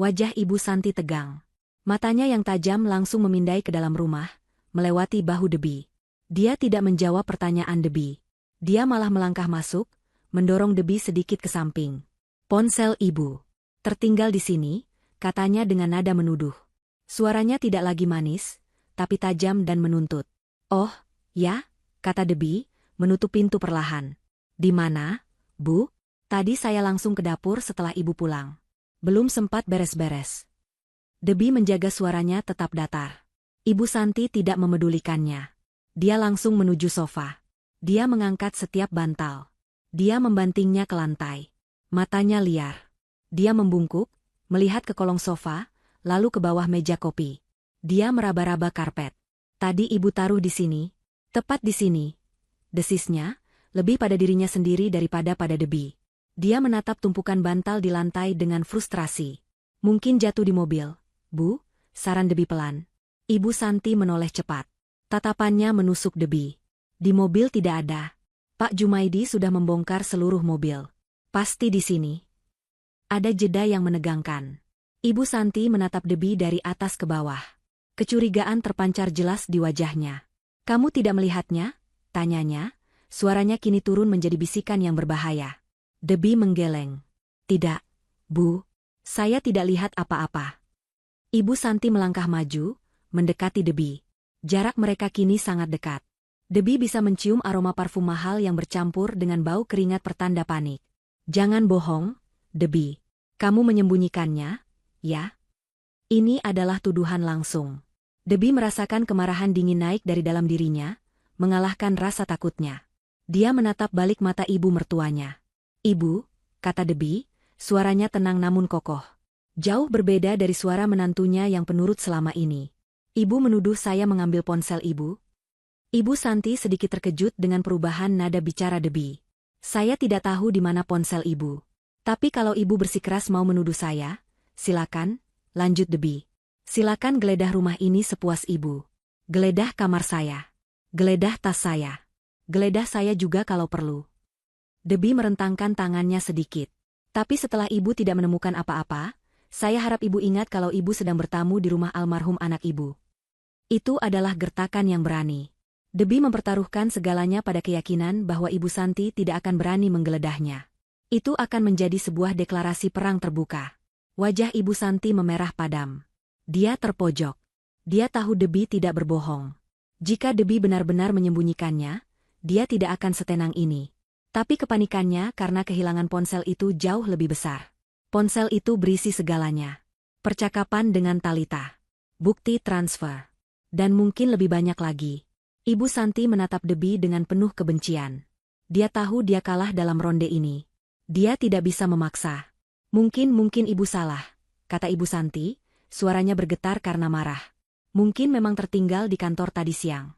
Wajah Ibu Santi tegang. Matanya yang tajam langsung memindai ke dalam rumah, melewati bahu Debbie. Dia tidak menjawab pertanyaan Debbie. Dia malah melangkah masuk, mendorong Debbie sedikit ke samping. "Ponsel Ibu tertinggal di sini," katanya dengan nada menuduh. Suaranya tidak lagi manis, tapi tajam dan menuntut. "Oh, ya?" kata Debbie, menutup pintu perlahan. "Di mana, Bu?" "Tadi saya langsung ke dapur setelah Ibu pulang. Belum sempat beres-beres." Debbie menjaga suaranya tetap datar. Ibu Santi tidak memedulikannya. Dia langsung menuju sofa. Dia mengangkat setiap bantal. Dia membantingnya ke lantai. Matanya liar. Dia membungkuk, melihat ke kolong sofa, lalu ke bawah meja kopi. Dia meraba-raba karpet. "Tadi Ibu taruh di sini, tepat di sini," desisnya, lebih pada dirinya sendiri daripada pada Debbie. Dia menatap tumpukan bantal di lantai dengan frustrasi. "Mungkin jatuh di mobil, Bu," saran Debbie pelan. Ibu Santi menoleh cepat. Tatapannya menusuk Debbie. "Di mobil tidak ada. Pak Jumaidi sudah membongkar seluruh mobil. Pasti di sini." Ada jeda yang menegangkan. Ibu Santi menatap Debbie dari atas ke bawah. Kecurigaan terpancar jelas di wajahnya. "Kamu tidak melihatnya?" tanyanya. Suaranya kini turun menjadi bisikan yang berbahaya. Debbie menggeleng. "Tidak, Bu. Saya tidak lihat apa-apa." Ibu Santi melangkah maju, mendekati Debbie. Jarak mereka kini sangat dekat. Debbie bisa mencium aroma parfum mahal yang bercampur dengan bau keringat pertanda panik. "Jangan bohong, Debbie. Kamu menyembunyikannya, ya?" Ini adalah tuduhan langsung. Debbie merasakan kemarahan dingin naik dari dalam dirinya, mengalahkan rasa takutnya. Dia menatap balik mata ibu mertuanya. "Ibu," kata Debbie, suaranya tenang namun kokoh. Jauh berbeda dari suara menantunya yang penurut selama ini. "Ibu menuduh saya mengambil ponsel Ibu?" Ibu Santi sedikit terkejut dengan perubahan nada bicara Debbie. "Saya tidak tahu di mana ponsel Ibu. Tapi kalau Ibu bersikeras mau menuduh saya, silakan," lanjut Debbie. "Silakan geledah rumah ini sepuas Ibu. Geledah kamar saya. Geledah tas saya. Geledah saya juga kalau perlu." Debbie merentangkan tangannya sedikit. "Tapi setelah Ibu tidak menemukan apa-apa, saya harap Ibu ingat kalau Ibu sedang bertamu di rumah almarhum anak Ibu." Itu adalah gertakan yang berani. Debbie mempertaruhkan segalanya pada keyakinan bahwa Ibu Santi tidak akan berani menggeledahnya. Itu akan menjadi sebuah deklarasi perang terbuka. Wajah Ibu Santi memerah padam. Dia terpojok. Dia tahu Debbie tidak berbohong. Jika Debbie benar-benar menyembunyikannya, dia tidak akan setenang ini. Tapi kepanikannya karena kehilangan ponsel itu jauh lebih besar. Ponsel itu berisi segalanya. Percakapan dengan Talita. Bukti transfer. Dan mungkin lebih banyak lagi. Ibu Santi menatap Debbie dengan penuh kebencian. Dia tahu dia kalah dalam ronde ini. Dia tidak bisa memaksa. Mungkin Ibu salah," kata Ibu Santi, suaranya bergetar karena marah. "Mungkin memang tertinggal di kantor tadi siang."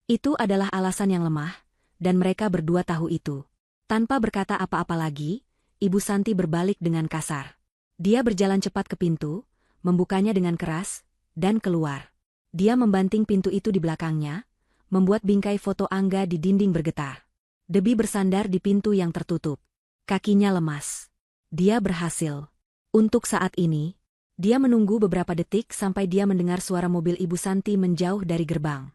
Itu adalah alasan yang lemah, dan mereka berdua tahu itu. Tanpa berkata apa-apa lagi, Ibu Santi berbalik dengan kasar. Dia berjalan cepat ke pintu, membukanya dengan keras, dan keluar. Dia membanting pintu itu di belakangnya, membuat bingkai foto Angga di dinding bergetar. Debbie bersandar di pintu yang tertutup. Kakinya lemas. Dia berhasil. Untuk saat ini, dia menunggu beberapa detik sampai dia mendengar suara mobil Ibu Santi menjauh dari gerbang.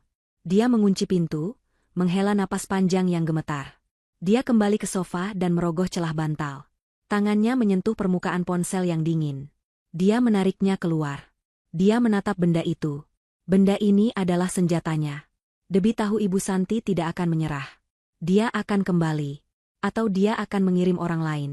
Dia mengunci pintu, menghela napas panjang yang gemetar. Dia kembali ke sofa dan merogoh celah bantal. Tangannya menyentuh permukaan ponsel yang dingin. Dia menariknya keluar. Dia menatap benda itu. Benda ini adalah senjatanya. Debbie tahu Ibu Santi tidak akan menyerah. Dia akan kembali. Atau dia akan mengirim orang lain.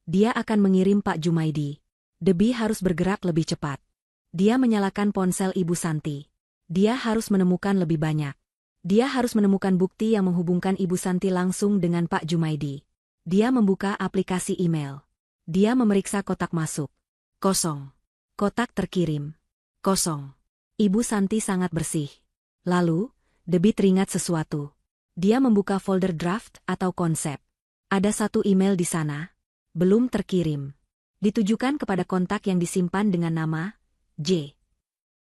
Dia akan mengirim Pak Jumaidi. Debbie harus bergerak lebih cepat. Dia menyalakan ponsel Ibu Santi. Dia harus menemukan lebih banyak. Dia harus menemukan bukti yang menghubungkan Ibu Santi langsung dengan Pak Jumaidi. Dia membuka aplikasi email. Dia memeriksa kotak masuk. Kosong. Kotak terkirim. Kosong. Ibu Santi sangat bersih. Lalu, Debbie teringat sesuatu. Dia membuka folder draft atau konsep. Ada satu email di sana. Belum terkirim. Ditujukan kepada kontak yang disimpan dengan nama J.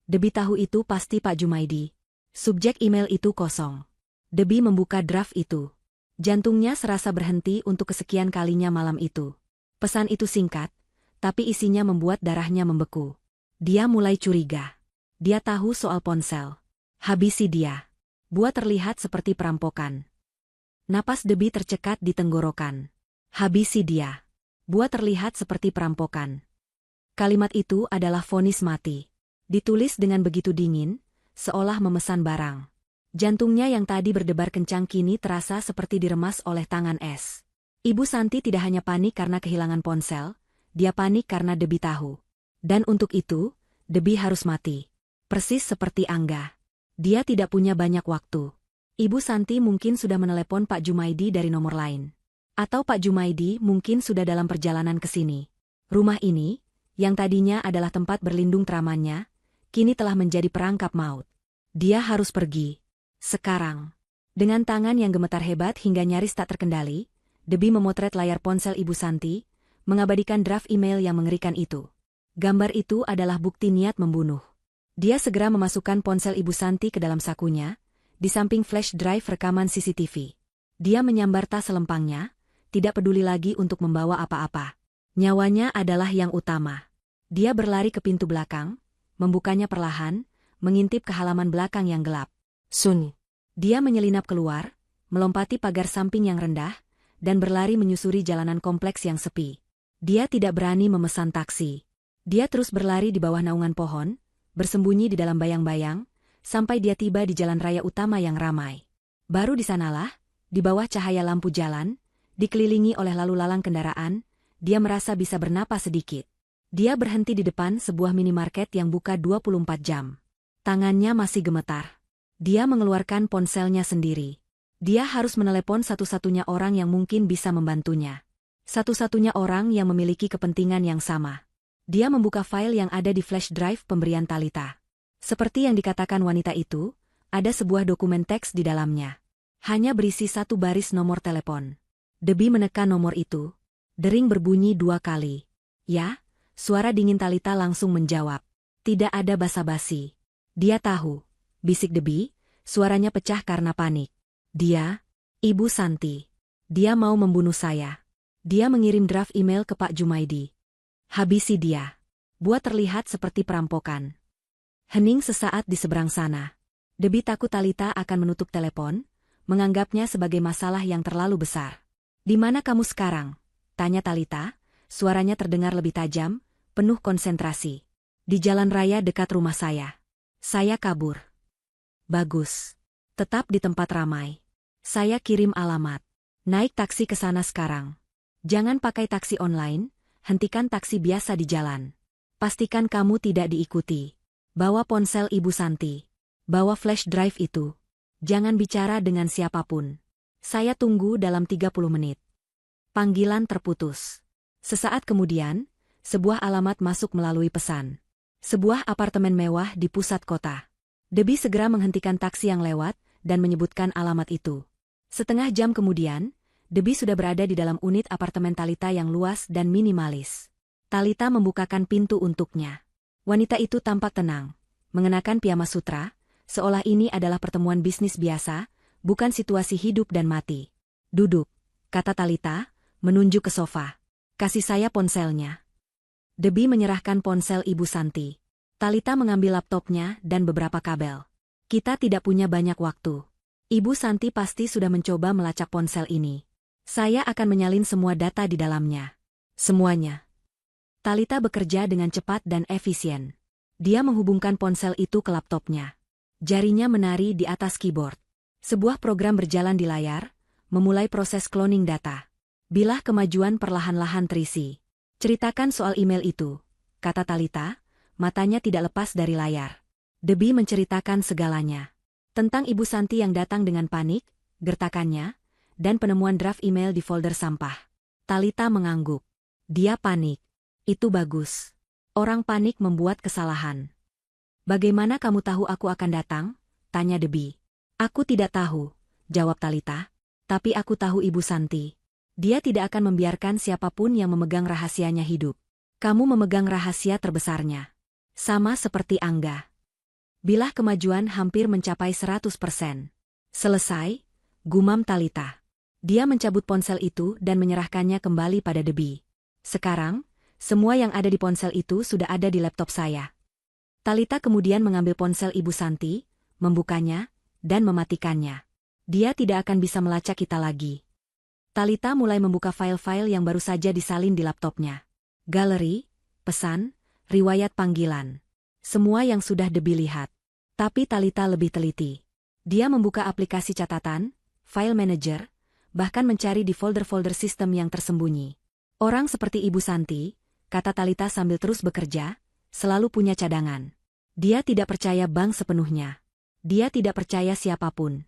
Debbie tahu itu pasti Pak Jumaidi. Subjek email itu kosong. Debbie membuka draft itu. Jantungnya serasa berhenti untuk kesekian kalinya malam itu. Pesan itu singkat, tapi isinya membuat darahnya membeku. Dia mulai curiga. Dia tahu soal ponsel. Habisi dia. Buat terlihat seperti perampokan. Napas Debbie tercekat di tenggorokan. Habisi dia. Buat terlihat seperti perampokan. Kalimat itu adalah vonis mati. Ditulis dengan begitu dingin, seolah memesan barang. Jantungnya yang tadi berdebar kencang kini terasa seperti diremas oleh tangan es. Ibu Santi tidak hanya panik karena kehilangan ponsel, dia panik karena Debbie tahu. Dan untuk itu, Debbie harus mati. Persis seperti Angga. Dia tidak punya banyak waktu. Ibu Santi mungkin sudah menelepon Pak Jumaidi dari nomor lain. Atau Pak Jumaidi mungkin sudah dalam perjalanan ke sini. Rumah ini, yang tadinya adalah tempat berlindung teramannya, kini telah menjadi perangkap maut. Dia harus pergi. Sekarang. Dengan tangan yang gemetar hebat hingga nyaris tak terkendali, Debbie memotret layar ponsel Ibu Santi, mengabadikan draft email yang mengerikan itu. Gambar itu adalah bukti niat membunuh. Dia segera memasukkan ponsel Ibu Santi ke dalam sakunya, di samping flash drive rekaman CCTV. Dia menyambar tas selempangnya, tidak peduli lagi untuk membawa apa-apa. Nyawanya adalah yang utama. Dia berlari ke pintu belakang, membukanya perlahan, mengintip ke halaman belakang yang gelap. Sun. Dia menyelinap keluar, melompati pagar samping yang rendah, dan berlari menyusuri jalanan kompleks yang sepi. Dia tidak berani memesan taksi. Dia terus berlari di bawah naungan pohon, bersembunyi di dalam bayang-bayang, sampai dia tiba di jalan raya utama yang ramai. Baru di sanalah, di bawah cahaya lampu jalan, dikelilingi oleh lalu lalang kendaraan, dia merasa bisa bernapas sedikit. Dia berhenti di depan sebuah minimarket yang buka 24 jam. Tangannya masih gemetar. Dia mengeluarkan ponselnya sendiri. Dia harus menelepon satu-satunya orang yang mungkin bisa membantunya. Satu-satunya orang yang memiliki kepentingan yang sama. Dia membuka file yang ada di flash drive pemberian Talita. Seperti yang dikatakan wanita itu, ada sebuah dokumen teks di dalamnya. Hanya berisi satu baris nomor telepon. Debbie menekan nomor itu. Dering berbunyi 2 kali. Ya, suara dingin Talita langsung menjawab. Tidak ada basa-basi. Dia tahu. Bisik Debbie, suaranya pecah karena panik. Dia, Ibu Santi. Dia mau membunuh saya. Dia mengirim draft email ke Pak Jumaidi. Habisi dia. Buat terlihat seperti perampokan. Hening sesaat di seberang sana. Debbie takut Talita akan menutup telepon, menganggapnya sebagai masalah yang terlalu besar. Di mana kamu sekarang? Tanya Talita, suaranya terdengar lebih tajam, penuh konsentrasi. Di jalan raya dekat rumah saya. Saya kabur. Bagus. Tetap di tempat ramai. Saya kirim alamat. Naik taksi ke sana sekarang. Jangan pakai taksi online, hentikan taksi biasa di jalan. Pastikan kamu tidak diikuti. Bawa ponsel Ibu Santi. Bawa flash drive itu. Jangan bicara dengan siapapun. Saya tunggu dalam 30 menit. Panggilan terputus. Sesaat kemudian, sebuah alamat masuk melalui pesan. Sebuah apartemen mewah di pusat kota. Debbie segera menghentikan taksi yang lewat dan menyebutkan alamat itu. Setengah jam kemudian, Debbie sudah berada di dalam unit apartemen Talita yang luas dan minimalis. Talita membukakan pintu untuknya. Wanita itu tampak tenang, mengenakan piyama sutra, seolah ini adalah pertemuan bisnis biasa, bukan situasi hidup dan mati. Duduk, kata Talita, menunjuk ke sofa. Kasih saya ponselnya. Debbie menyerahkan ponsel Ibu Santi. Talita mengambil laptopnya dan beberapa kabel. Kita tidak punya banyak waktu. Ibu Santi pasti sudah mencoba melacak ponsel ini. Saya akan menyalin semua data di dalamnya. Semuanya. Talita bekerja dengan cepat dan efisien. Dia menghubungkan ponsel itu ke laptopnya. Jarinya menari di atas keyboard. Sebuah program berjalan di layar, memulai proses cloning data. Bilah kemajuan perlahan-lahan terisi. Ceritakan soal email itu, kata Talita, matanya tidak lepas dari layar. Debbie menceritakan segalanya. Tentang Ibu Santi yang datang dengan panik, gertakannya, dan penemuan draft email di folder sampah. Talita mengangguk. Dia panik. Itu bagus. Orang panik membuat kesalahan. Bagaimana kamu tahu aku akan datang? Tanya Debbie. Aku tidak tahu, jawab Talita. Tapi aku tahu Ibu Santi. Dia tidak akan membiarkan siapapun yang memegang rahasianya hidup. Kamu memegang rahasia terbesarnya. Sama seperti Angga. Bilah kemajuan hampir mencapai 100%. Selesai, gumam Talita. Dia mencabut ponsel itu dan menyerahkannya kembali pada Debbie. Sekarang, semua yang ada di ponsel itu sudah ada di laptop saya. Talita kemudian mengambil ponsel Ibu Santi, membukanya, dan mematikannya. Dia tidak akan bisa melacak kita lagi. Talita mulai membuka file-file yang baru saja disalin di laptopnya. Galeri, pesan, riwayat panggilan. Semua yang sudah Debbie lihat. Tapi Talita lebih teliti. Dia membuka aplikasi catatan, file manager, bahkan mencari di folder-folder sistem yang tersembunyi. Orang seperti Ibu Santi, kata Talita sambil terus bekerja, selalu punya cadangan. Dia tidak percaya bank sepenuhnya. Dia tidak percaya siapapun.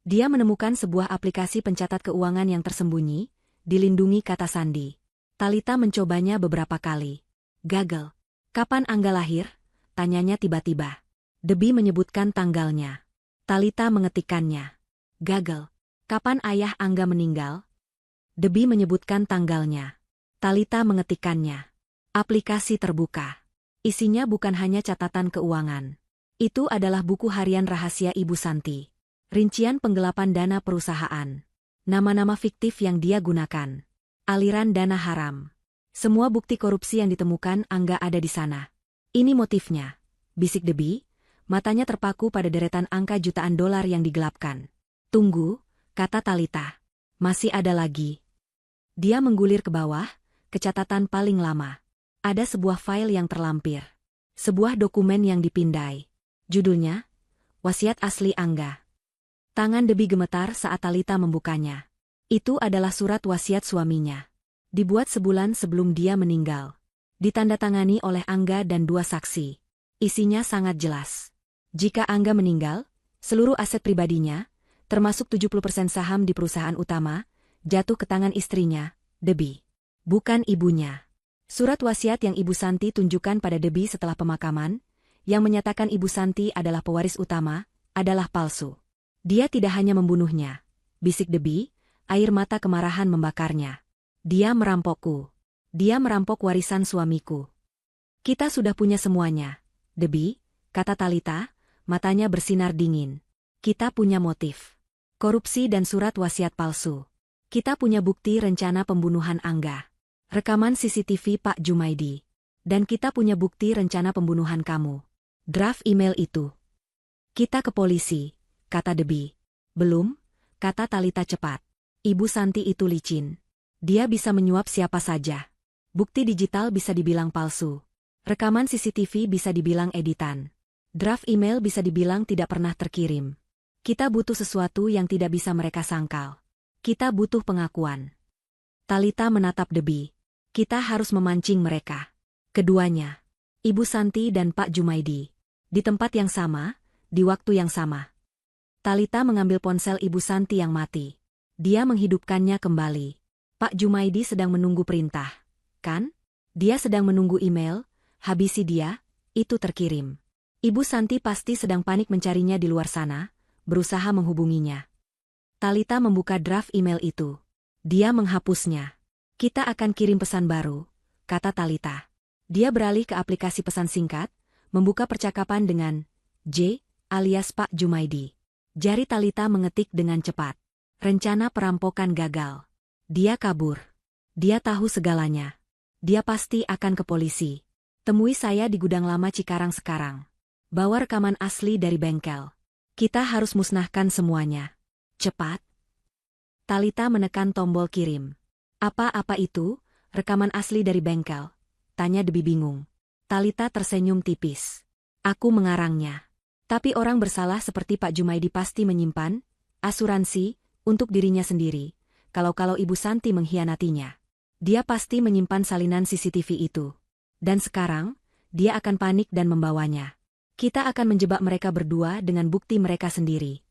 Dia menemukan sebuah aplikasi pencatat keuangan yang tersembunyi, dilindungi kata sandi. Talita mencobanya beberapa kali. Gagal. Kapan Angga lahir? Tanyanya tiba-tiba. Debbie menyebutkan tanggalnya. Talita mengetikkannya. Gagal. Kapan ayah Angga meninggal? Debbie menyebutkan tanggalnya. Talita mengetikkannya. Aplikasi terbuka. Isinya bukan hanya catatan keuangan. Itu adalah buku harian rahasia Ibu Santi. Rincian penggelapan dana perusahaan. Nama-nama fiktif yang dia gunakan. Aliran dana haram. Semua bukti korupsi yang ditemukan Angga ada di sana. Ini motifnya, bisik Debbie, matanya terpaku pada deretan angka jutaan dolar yang digelapkan. Tunggu, kata Talita. Masih ada lagi. Dia menggulir ke bawah, ke catatan paling lama. Ada sebuah file yang terlampir. Sebuah dokumen yang dipindai. Judulnya, Wasiat Asli Angga. Tangan Debbie gemetar saat Talita membukanya. Itu adalah surat wasiat suaminya. Dibuat sebulan sebelum dia meninggal. Ditandatangani oleh Angga dan 2 saksi. Isinya sangat jelas. Jika Angga meninggal, seluruh aset pribadinya, termasuk 70% saham di perusahaan utama, jatuh ke tangan istrinya, Debbie. Bukan ibunya. Surat wasiat yang Ibu Santi tunjukkan pada Debbie setelah pemakaman, yang menyatakan Ibu Santi adalah pewaris utama, adalah palsu. Dia tidak hanya membunuhnya, bisik Debbie, air mata kemarahan membakarnya. Dia merampokku. Dia merampok warisan suamiku. Kita sudah punya semuanya, Debbie, kata Talita, matanya bersinar dingin. Kita punya motif. Korupsi dan surat wasiat palsu. Kita punya bukti rencana pembunuhan Angga. Rekaman CCTV Pak Jumaidi. Dan kita punya bukti rencana pembunuhan kamu. Draft email itu. Kita ke polisi, kata Debbie. Belum, kata Talita cepat. Ibu Santi itu licin. Dia bisa menyuap siapa saja. Bukti digital bisa dibilang palsu. Rekaman CCTV bisa dibilang editan. Draft email bisa dibilang tidak pernah terkirim. Kita butuh sesuatu yang tidak bisa mereka sangkal. Kita butuh pengakuan. Talita menatap Debbie. Kita harus memancing mereka. Keduanya. Ibu Santi dan Pak Jumaidi. Di tempat yang sama, di waktu yang sama. Talita mengambil ponsel Ibu Santi yang mati. Dia menghidupkannya kembali. Pak Jumaidi sedang menunggu perintah. Kan? Dia sedang menunggu email, habisi dia, itu terkirim. Ibu Santi pasti sedang panik mencarinya di luar sana, berusaha menghubunginya. Talita membuka draft email itu. Dia menghapusnya. Kita akan kirim pesan baru, kata Talita. Dia beralih ke aplikasi pesan singkat, membuka percakapan dengan J, alias Pak Jumaidi. Jari Talita mengetik dengan cepat. Rencana perampokan gagal. Dia kabur. Dia tahu segalanya. Dia pasti akan ke polisi. Temui saya di gudang lama Cikarang sekarang. Bawa rekaman asli dari bengkel. Kita harus musnahkan semuanya. Cepat. Talita menekan tombol kirim. Apa-apa itu? Rekaman asli dari bengkel. Tanya Debbie bingung. Talita tersenyum tipis. Aku mengarangnya. Tapi orang bersalah seperti Pak Jumaidi pasti menyimpan asuransi untuk dirinya sendiri. Kalau Ibu Santi mengkhianatinya, dia pasti menyimpan salinan CCTV itu. Dan sekarang, dia akan panik dan membawanya. Kita akan menjebak mereka berdua dengan bukti mereka sendiri.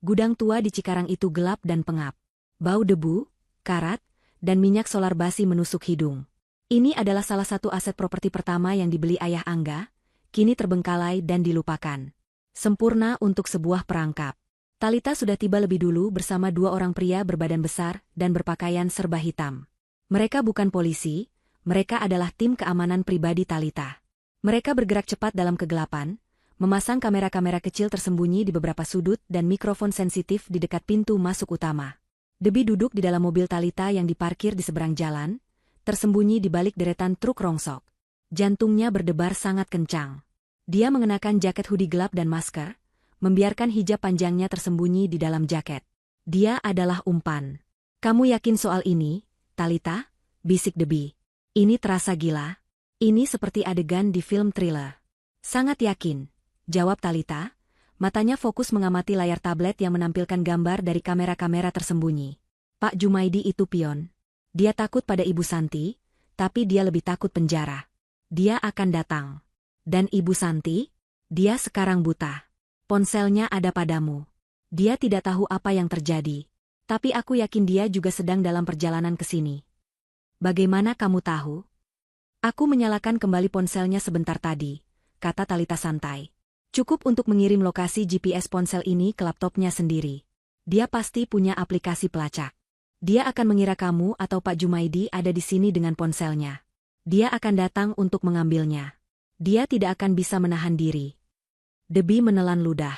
Gudang tua di Cikarang itu gelap dan pengap. Bau debu, karat, dan minyak solar basi menusuk hidung. Ini adalah salah satu aset properti pertama yang dibeli ayah Angga, kini terbengkalai dan dilupakan. Sempurna untuk sebuah perangkap. Talita sudah tiba lebih dulu bersama dua orang pria berbadan besar dan berpakaian serba hitam. Mereka bukan polisi, mereka adalah tim keamanan pribadi Talita. Mereka bergerak cepat dalam kegelapan, memasang kamera-kamera kecil tersembunyi di beberapa sudut dan mikrofon sensitif di dekat pintu masuk utama. Debbie duduk di dalam mobil Talita yang diparkir di seberang jalan, tersembunyi di balik deretan truk rongsok. Jantungnya berdebar sangat kencang. Dia mengenakan jaket hoodie gelap dan masker, membiarkan hijab panjangnya tersembunyi di dalam jaket. Dia adalah umpan. Kamu yakin soal ini, Talita? Bisik Debbie. Ini terasa gila. Ini seperti adegan di film thriller. Sangat yakin, jawab Talita. Matanya fokus mengamati layar tablet yang menampilkan gambar dari kamera-kamera tersembunyi. Pak Jumaidi itu pion. Dia takut pada Ibu Santi, tapi dia lebih takut penjara. Dia akan datang. Dan Ibu Santi? Dia sekarang buta. Ponselnya ada padamu. Dia tidak tahu apa yang terjadi. Tapi aku yakin dia juga sedang dalam perjalanan ke sini. Bagaimana kamu tahu? Aku menyalakan kembali ponselnya sebentar tadi, kata Talita santai. Cukup untuk mengirim lokasi GPS ponsel ini ke laptopnya sendiri. Dia pasti punya aplikasi pelacak. Dia akan mengira kamu atau Pak Jumaidi ada di sini dengan ponselnya. Dia akan datang untuk mengambilnya. Dia tidak akan bisa menahan diri. Debbie menelan ludah.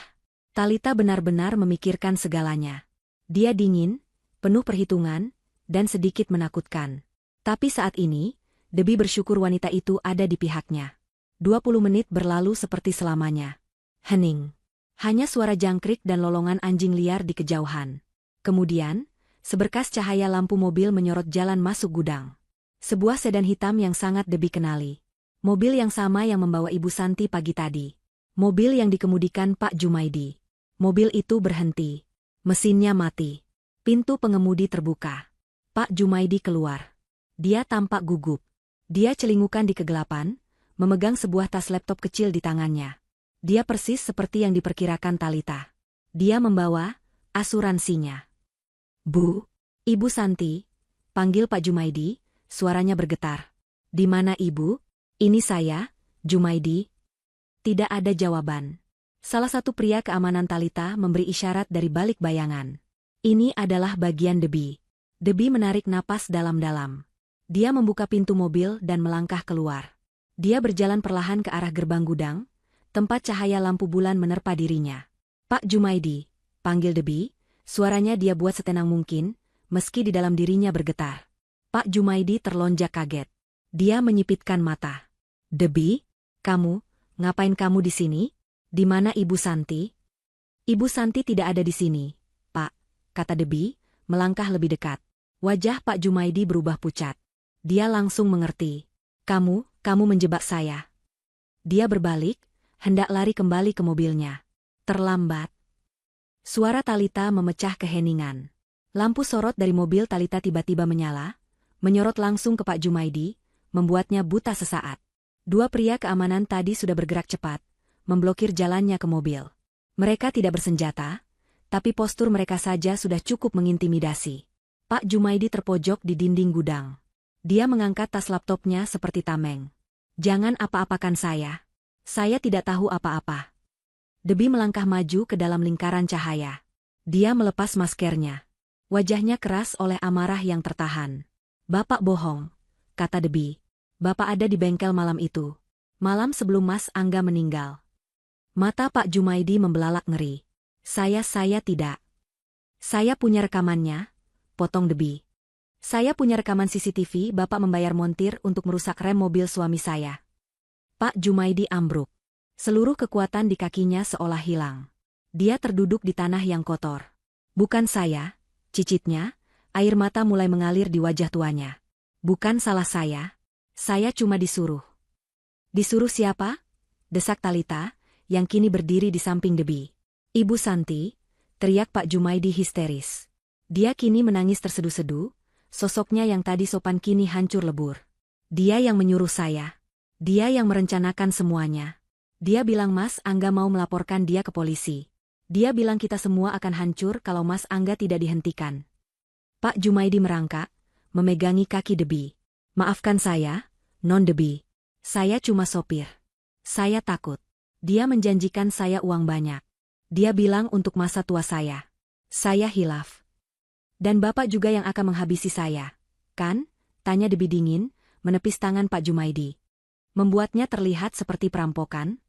Talita benar-benar memikirkan segalanya. Dia dingin, penuh perhitungan, dan sedikit menakutkan. Tapi saat ini, Debbie bersyukur wanita itu ada di pihaknya. 20 menit berlalu seperti selamanya. Hening. Hanya suara jangkrik dan lolongan anjing liar di kejauhan. Kemudian, seberkas cahaya lampu mobil menyorot jalan masuk gudang. Sebuah sedan hitam yang sangat Debbie kenali. Mobil yang sama yang membawa Ibu Santi pagi tadi. Mobil yang dikemudikan Pak Jumaidi. Mobil itu berhenti. Mesinnya mati. Pintu pengemudi terbuka. Pak Jumaidi keluar. Dia tampak gugup. Dia celingukan di kegelapan, memegang sebuah tas laptop kecil di tangannya. Dia persis seperti yang diperkirakan Talita. Dia membawa asuransinya. Bu, Ibu Santi, panggil Pak Jumaidi, suaranya bergetar. Di mana Ibu? Ini saya, Jumaidi. Tidak ada jawaban. Salah satu pria keamanan Talita memberi isyarat dari balik bayangan. Ini adalah bagian Debbie. Debbie menarik napas dalam-dalam. Dia membuka pintu mobil dan melangkah keluar. Dia berjalan perlahan ke arah gerbang gudang, tempat cahaya lampu bulan menerpa dirinya. Pak Jumaidi, panggil Debbie, suaranya dia buat setenang mungkin, meski di dalam dirinya bergetar. Pak Jumaidi terlonjak kaget. Dia menyipitkan mata. Debbie, ngapain kamu di sini? Di mana Ibu Santi? Ibu Santi tidak ada di sini, Pak, kata Debbie, melangkah lebih dekat. Wajah Pak Jumaidi berubah pucat. Dia langsung mengerti. Kamu menjebak saya. Dia berbalik, hendak lari kembali ke mobilnya. Terlambat. Suara Talita memecah keheningan. Lampu sorot dari mobil Talita tiba-tiba menyala, menyorot langsung ke Pak Jumaidi, membuatnya buta sesaat. Dua pria keamanan tadi sudah bergerak cepat, memblokir jalannya ke mobil. Mereka tidak bersenjata, tapi postur mereka saja sudah cukup mengintimidasi. Pak Jumaidi terpojok di dinding gudang. Dia mengangkat tas laptopnya seperti tameng. Jangan apa-apakan saya. Saya tidak tahu apa-apa. Debbie melangkah maju ke dalam lingkaran cahaya. Dia melepas maskernya. Wajahnya keras oleh amarah yang tertahan. Bapak bohong, kata Debbie. Bapak ada di bengkel malam itu. Malam sebelum Mas Angga meninggal. Mata Pak Jumaidi membelalak ngeri. Saya tidak. Saya punya rekamannya, potong Debbie. Saya punya rekaman CCTV Bapak membayar montir untuk merusak rem mobil suami saya. Pak Jumaidi ambruk. Seluruh kekuatan di kakinya seolah hilang. Dia terduduk di tanah yang kotor. Bukan saya, cicitnya, air mata mulai mengalir di wajah tuanya. Bukan salah saya cuma disuruh. Disuruh siapa? Desak Talita, yang kini berdiri di samping Debi. Ibu Santi, teriak Pak Jumaidi histeris. Dia kini menangis terseduh-seduh, sosoknya yang tadi sopan kini hancur lebur. Dia yang menyuruh saya. Dia yang merencanakan semuanya. Dia bilang Mas Angga mau melaporkan dia ke polisi. Dia bilang kita semua akan hancur kalau Mas Angga tidak dihentikan. Pak Jumaidi merangkak, memegangi kaki Debi. Maafkan saya, Non Debi. Saya cuma sopir. Saya takut. Dia menjanjikan saya uang banyak. Dia bilang untuk masa tua saya. Saya hilaf. Dan Bapak juga yang akan menghabisi saya. Kan? Tanya Debi dingin, menepis tangan Pak Jumaidi. Membuatnya terlihat seperti perampokan.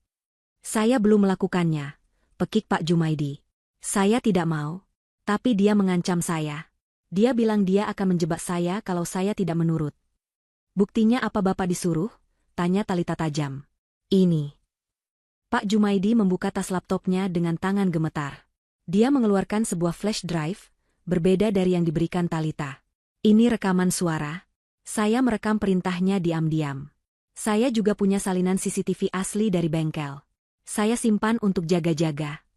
Saya belum melakukannya, pekik Pak Jumaidi. Saya tidak mau. Tapi dia mengancam saya. Dia bilang dia akan menjebak saya kalau saya tidak menurut. Buktinya apa Bapak disuruh? Tanya Talita tajam. Ini. Pak Jumaidi membuka tas laptopnya dengan tangan gemetar. Dia mengeluarkan sebuah flash drive, berbeda dari yang diberikan Talita. Ini rekaman suara. Saya merekam perintahnya diam-diam. Saya juga punya salinan CCTV asli dari bengkel. Saya simpan untuk jaga-jaga.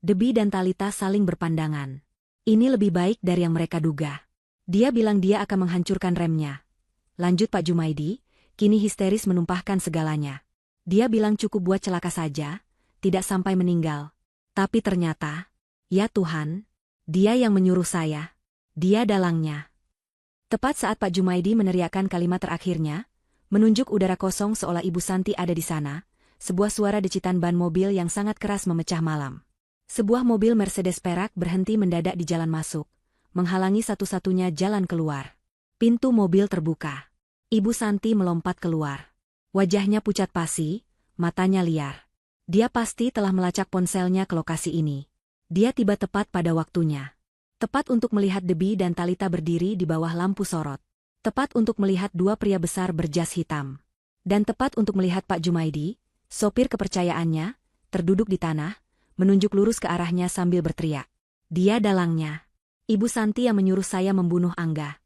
Debi dan Talita saling berpandangan. Ini lebih baik dari yang mereka duga. Dia bilang dia akan menghancurkan remnya. Lanjut Pak Jumaidi, kini histeris menumpahkan segalanya. Dia bilang cukup buat celaka saja, tidak sampai meninggal. Tapi ternyata, ya Tuhan, dia yang menyuruh saya. Dia dalangnya. Tepat saat Pak Jumaidi meneriakkan kalimat terakhirnya, menunjuk udara kosong seolah Ibu Santi ada di sana, sebuah suara decitan ban mobil yang sangat keras memecah malam. Sebuah mobil Mercedes perak berhenti mendadak di jalan masuk, menghalangi satu-satunya jalan keluar. Pintu mobil terbuka. Ibu Santi melompat keluar. Wajahnya pucat pasi, matanya liar. Dia pasti telah melacak ponselnya ke lokasi ini. Dia tiba tepat pada waktunya. Tepat untuk melihat Debi dan Talita berdiri di bawah lampu sorot. Tepat untuk melihat dua pria besar berjas hitam. Dan tepat untuk melihat Pak Jumaidi, sopir kepercayaannya, terduduk di tanah, menunjuk lurus ke arahnya sambil berteriak. Dia dalangnya. Ibu Santi yang menyuruh saya membunuh Angga.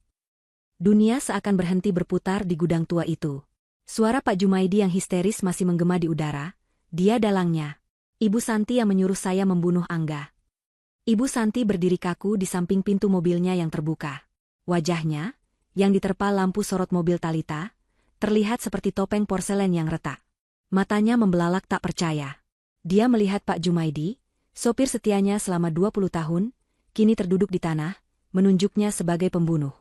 Dunia seakan berhenti berputar di gudang tua itu. Suara Pak Jumaidi yang histeris masih menggema di udara. Dia dalangnya. Ibu Santi yang menyuruh saya membunuh Angga. Ibu Santi berdiri kaku di samping pintu mobilnya yang terbuka. Wajahnya, yang diterpa lampu sorot mobil Talita, terlihat seperti topeng porselen yang retak. Matanya membelalak tak percaya. Dia melihat Pak Jumaidi, sopir setianya selama 20 tahun, kini terduduk di tanah, menunjuknya sebagai pembunuh.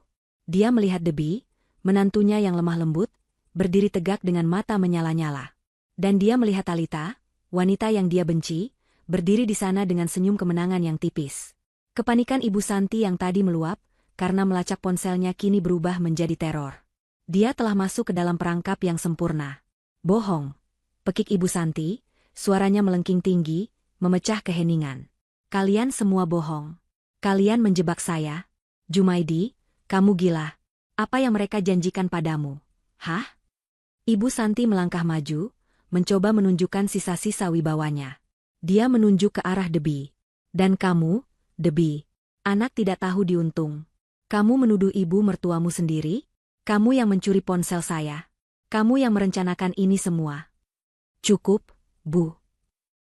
Dia melihat Debi, menantunya yang lemah lembut, berdiri tegak dengan mata menyala-nyala. Dan dia melihat Talita, wanita yang dia benci, berdiri di sana dengan senyum kemenangan yang tipis. Kepanikan Ibu Santi yang tadi meluap, karena melacak ponselnya kini berubah menjadi teror. Dia telah masuk ke dalam perangkap yang sempurna. Bohong, pekik Ibu Santi, suaranya melengking tinggi, memecah keheningan. Kalian semua bohong. Kalian menjebak saya. Jumaidi, kamu gila. Apa yang mereka janjikan padamu? Hah? Ibu Santi melangkah maju, mencoba menunjukkan sisa-sisa wibawanya. Dia menunjuk ke arah Debi. Dan kamu, Debi, anak tidak tahu diuntung. Kamu menuduh ibu mertuamu sendiri? Kamu yang mencuri ponsel saya. Kamu yang merencanakan ini semua. Cukup, Bu.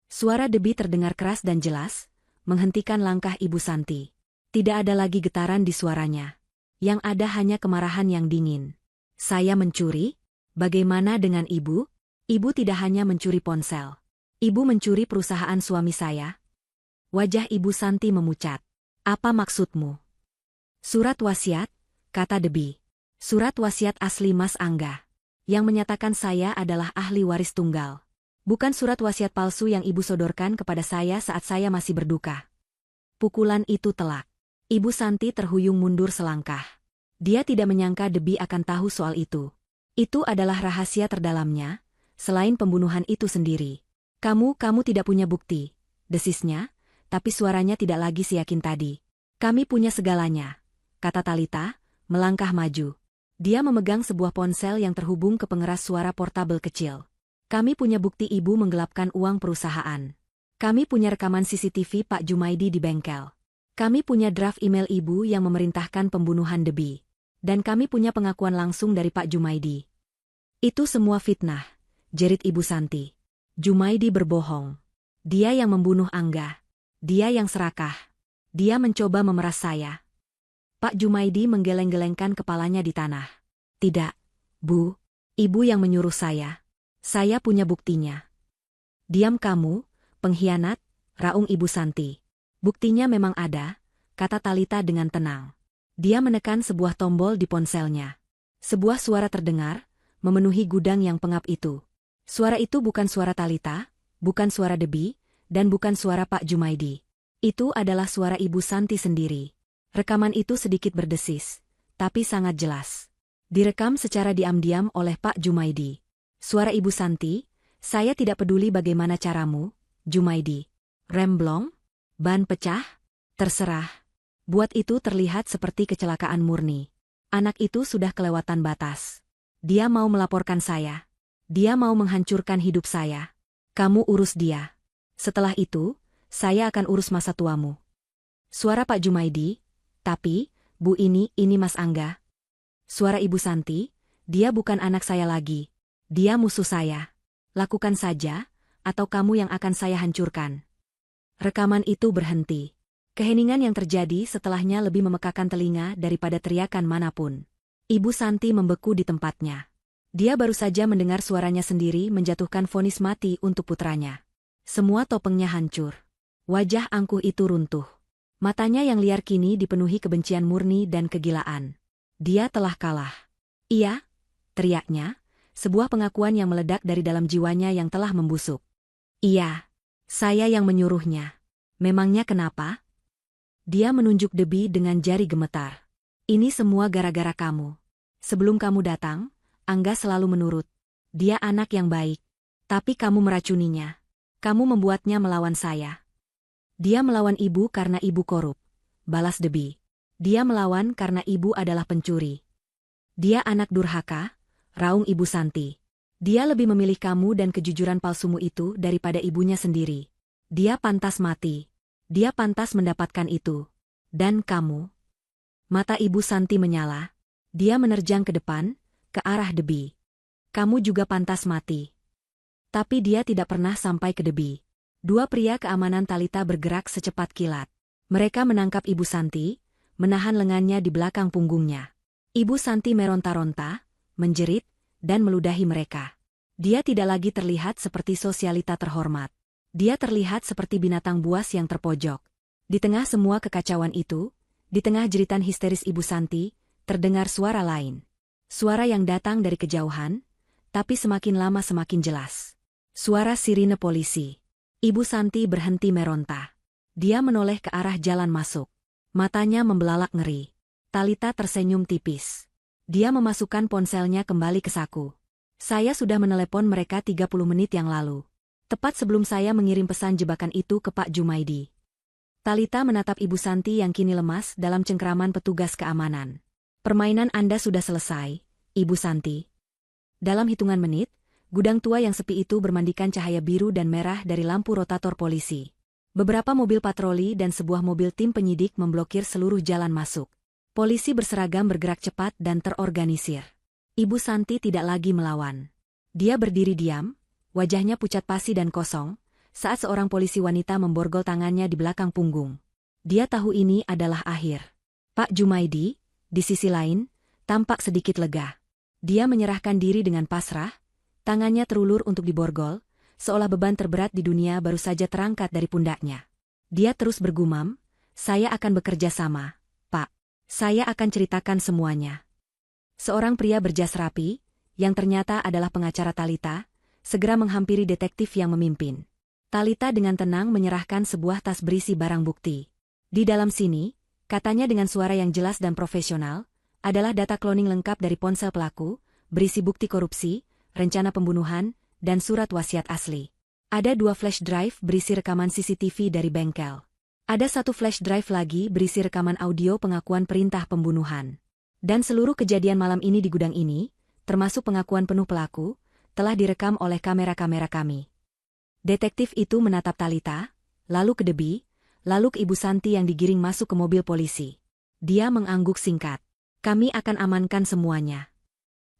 Suara Debi terdengar keras dan jelas, menghentikan langkah Ibu Santi. Tidak ada lagi getaran di suaranya. Yang ada hanya kemarahan yang dingin. Saya mencuri? Bagaimana dengan ibu? Ibu tidak hanya mencuri ponsel. Ibu mencuri perusahaan suami saya. Wajah Ibu Santi memucat. Apa maksudmu? Surat wasiat, kata Debi. Surat wasiat asli Mas Angga. Yang menyatakan saya adalah ahli waris tunggal. Bukan surat wasiat palsu yang ibu sodorkan kepada saya saat saya masih berduka. Pukulan itu telak. Ibu Santi terhuyung mundur selangkah. Dia tidak menyangka Debi akan tahu soal itu. Itu adalah rahasia terdalamnya, selain pembunuhan itu sendiri. Kamu tidak punya bukti, desisnya, tapi suaranya tidak lagi seyakin tadi. Kami punya segalanya, kata Talita, melangkah maju. Dia memegang sebuah ponsel yang terhubung ke pengeras suara portabel kecil. Kami punya bukti ibu menggelapkan uang perusahaan. Kami punya rekaman CCTV Pak Jumaidi di bengkel. Kami punya draft email ibu yang memerintahkan pembunuhan Debi. Dan kami punya pengakuan langsung dari Pak Jumaidi. Itu semua fitnah, jerit Ibu Santi. Jumaidi berbohong. Dia yang membunuh Angga. Dia yang serakah. Dia mencoba memeras saya. Pak Jumaidi menggeleng-gelengkan kepalanya di tanah. Tidak, Bu. Ibu yang menyuruh saya. Saya punya buktinya. Diam kamu, pengkhianat, raung Ibu Santi. Buktinya memang ada, kata Talita dengan tenang. Dia menekan sebuah tombol di ponselnya. Sebuah suara terdengar, memenuhi gudang yang pengap itu. Suara itu bukan suara Talita, bukan suara Debi, dan bukan suara Pak Jumaidi. Itu adalah suara Ibu Santi sendiri. Rekaman itu sedikit berdesis, tapi sangat jelas. Direkam secara diam-diam oleh Pak Jumaidi. Suara Ibu Santi, saya tidak peduli bagaimana caramu, Jumaidi. Remblong? Ban pecah? Terserah. Buat itu terlihat seperti kecelakaan murni. Anak itu sudah kelewatan batas. Dia mau melaporkan saya. Dia mau menghancurkan hidup saya. Kamu urus dia. Setelah itu, saya akan urus masa tuamu. Suara Pak Jumaidi, tapi, Bu ini Mas Angga. Suara Ibu Santi, dia bukan anak saya lagi. Dia musuh saya. Lakukan saja, atau kamu yang akan saya hancurkan. Rekaman itu berhenti. Keheningan yang terjadi setelahnya lebih memekakan telinga daripada teriakan manapun. Ibu Santi membeku di tempatnya. Dia baru saja mendengar suaranya sendiri menjatuhkan vonis mati untuk putranya. Semua topengnya hancur. Wajah angkuh itu runtuh. Matanya yang liar kini dipenuhi kebencian murni dan kegilaan. Dia telah kalah. Iya, teriaknya, sebuah pengakuan yang meledak dari dalam jiwanya yang telah membusuk. Iya, saya yang menyuruhnya. Memangnya kenapa? Dia menunjuk Debi dengan jari gemetar. Ini semua gara-gara kamu. Sebelum kamu datang, Angga selalu menurut. Dia anak yang baik. Tapi kamu meracuninya. Kamu membuatnya melawan saya. Dia melawan ibu karena ibu korup. Balas Debi. Dia melawan karena ibu adalah pencuri. Dia anak durhaka, raung Ibu Santi. Dia lebih memilih kamu dan kejujuran palsumu itu daripada ibunya sendiri. Dia pantas mati. Dia pantas mendapatkan itu. Dan kamu? Mata Ibu Santi menyala. Dia menerjang ke depan, ke arah Debi. Kamu juga pantas mati. Tapi dia tidak pernah sampai ke Debi. Dua pria keamanan Talita bergerak secepat kilat. Mereka menangkap Ibu Santi, menahan lengannya di belakang punggungnya. Ibu Santi meronta-ronta, menjerit, dan meludahi mereka. Dia tidak lagi terlihat seperti sosialita terhormat. Dia terlihat seperti binatang buas yang terpojok. Di tengah semua kekacauan itu, di tengah jeritan histeris Ibu Santi, terdengar suara lain. Suara yang datang dari kejauhan, tapi semakin lama semakin jelas. Suara sirine polisi. Ibu Santi berhenti meronta. Dia menoleh ke arah jalan masuk. Matanya membelalak ngeri. Talita tersenyum tipis. Dia memasukkan ponselnya kembali ke saku. Saya sudah menelepon mereka 30 menit yang lalu. Tepat sebelum saya mengirim pesan jebakan itu ke Pak Jumaidi. Talita menatap Ibu Santi yang kini lemas dalam cengkeraman petugas keamanan. Permainan Anda sudah selesai, Ibu Santi. Dalam hitungan menit, gudang tua yang sepi itu bermandikan cahaya biru dan merah dari lampu rotator polisi. Beberapa mobil patroli dan sebuah mobil tim penyidik memblokir seluruh jalan masuk. Polisi berseragam bergerak cepat dan terorganisir. Ibu Santi tidak lagi melawan. Dia berdiri diam, wajahnya pucat pasi dan kosong, saat seorang polisi wanita memborgol tangannya di belakang punggung. Dia tahu ini adalah akhir. Pak Jumaidi, di sisi lain, tampak sedikit lega. Dia menyerahkan diri dengan pasrah, tangannya terulur untuk diborgol, seolah beban terberat di dunia baru saja terangkat dari pundaknya. Dia terus bergumam, saya akan bekerja sama, Pak. Saya akan ceritakan semuanya. Seorang pria berjas rapi, yang ternyata adalah pengacara Talita, segera menghampiri detektif yang memimpin. Talita dengan tenang menyerahkan sebuah tas berisi barang bukti. Di dalam sini, katanya dengan suara yang jelas dan profesional, adalah data cloning lengkap dari ponsel pelaku, berisi bukti korupsi, rencana pembunuhan, dan surat wasiat asli. Ada 2 flash drive berisi rekaman CCTV dari bengkel. Ada 1 flash drive lagi berisi rekaman audio pengakuan perintah pembunuhan. Dan seluruh kejadian malam ini di gudang ini, termasuk pengakuan penuh pelaku, telah direkam oleh kamera-kamera kami. Detektif itu menatap Talita, lalu ke Debbie, lalu ke Ibu Santi yang digiring masuk ke mobil polisi. Dia mengangguk singkat. Kami akan amankan semuanya.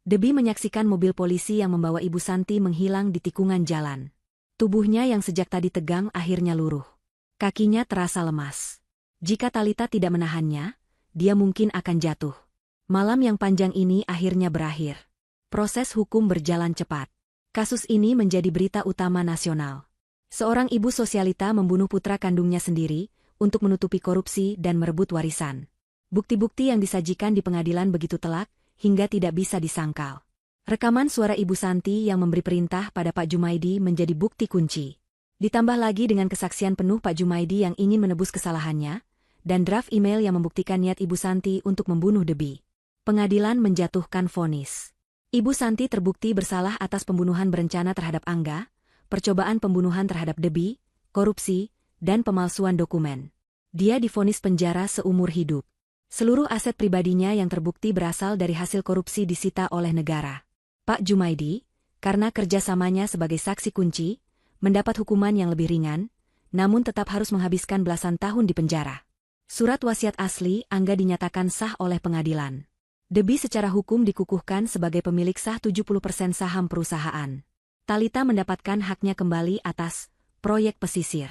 Debbie menyaksikan mobil polisi yang membawa Ibu Santi menghilang di tikungan jalan. Tubuhnya yang sejak tadi tegang akhirnya luruh. Kakinya terasa lemas. Jika Talita tidak menahannya, dia mungkin akan jatuh. Malam yang panjang ini akhirnya berakhir. Proses hukum berjalan cepat. Kasus ini menjadi berita utama nasional. Seorang ibu sosialita membunuh putra kandungnya sendiri untuk menutupi korupsi dan merebut warisan. Bukti-bukti yang disajikan di pengadilan begitu telak hingga tidak bisa disangkal. Rekaman suara Ibu Santi yang memberi perintah pada Pak Jumaidi menjadi bukti kunci. Ditambah lagi dengan kesaksian penuh Pak Jumaidi yang ingin menebus kesalahannya, dan draft email yang membuktikan niat Ibu Santi untuk membunuh Debbie. Pengadilan menjatuhkan vonis. Ibu Santi terbukti bersalah atas pembunuhan berencana terhadap Angga, percobaan pembunuhan terhadap Debbie, korupsi, dan pemalsuan dokumen. Dia divonis penjara seumur hidup. Seluruh aset pribadinya yang terbukti berasal dari hasil korupsi disita oleh negara. Pak Jumaidi, karena kerjasamanya sebagai saksi kunci, mendapat hukuman yang lebih ringan, namun tetap harus menghabiskan belasan tahun di penjara. Surat wasiat asli Angga dinyatakan sah oleh pengadilan. Debbie secara hukum dikukuhkan sebagai pemilik sah 70% saham perusahaan. Talita mendapatkan haknya kembali atas proyek pesisir.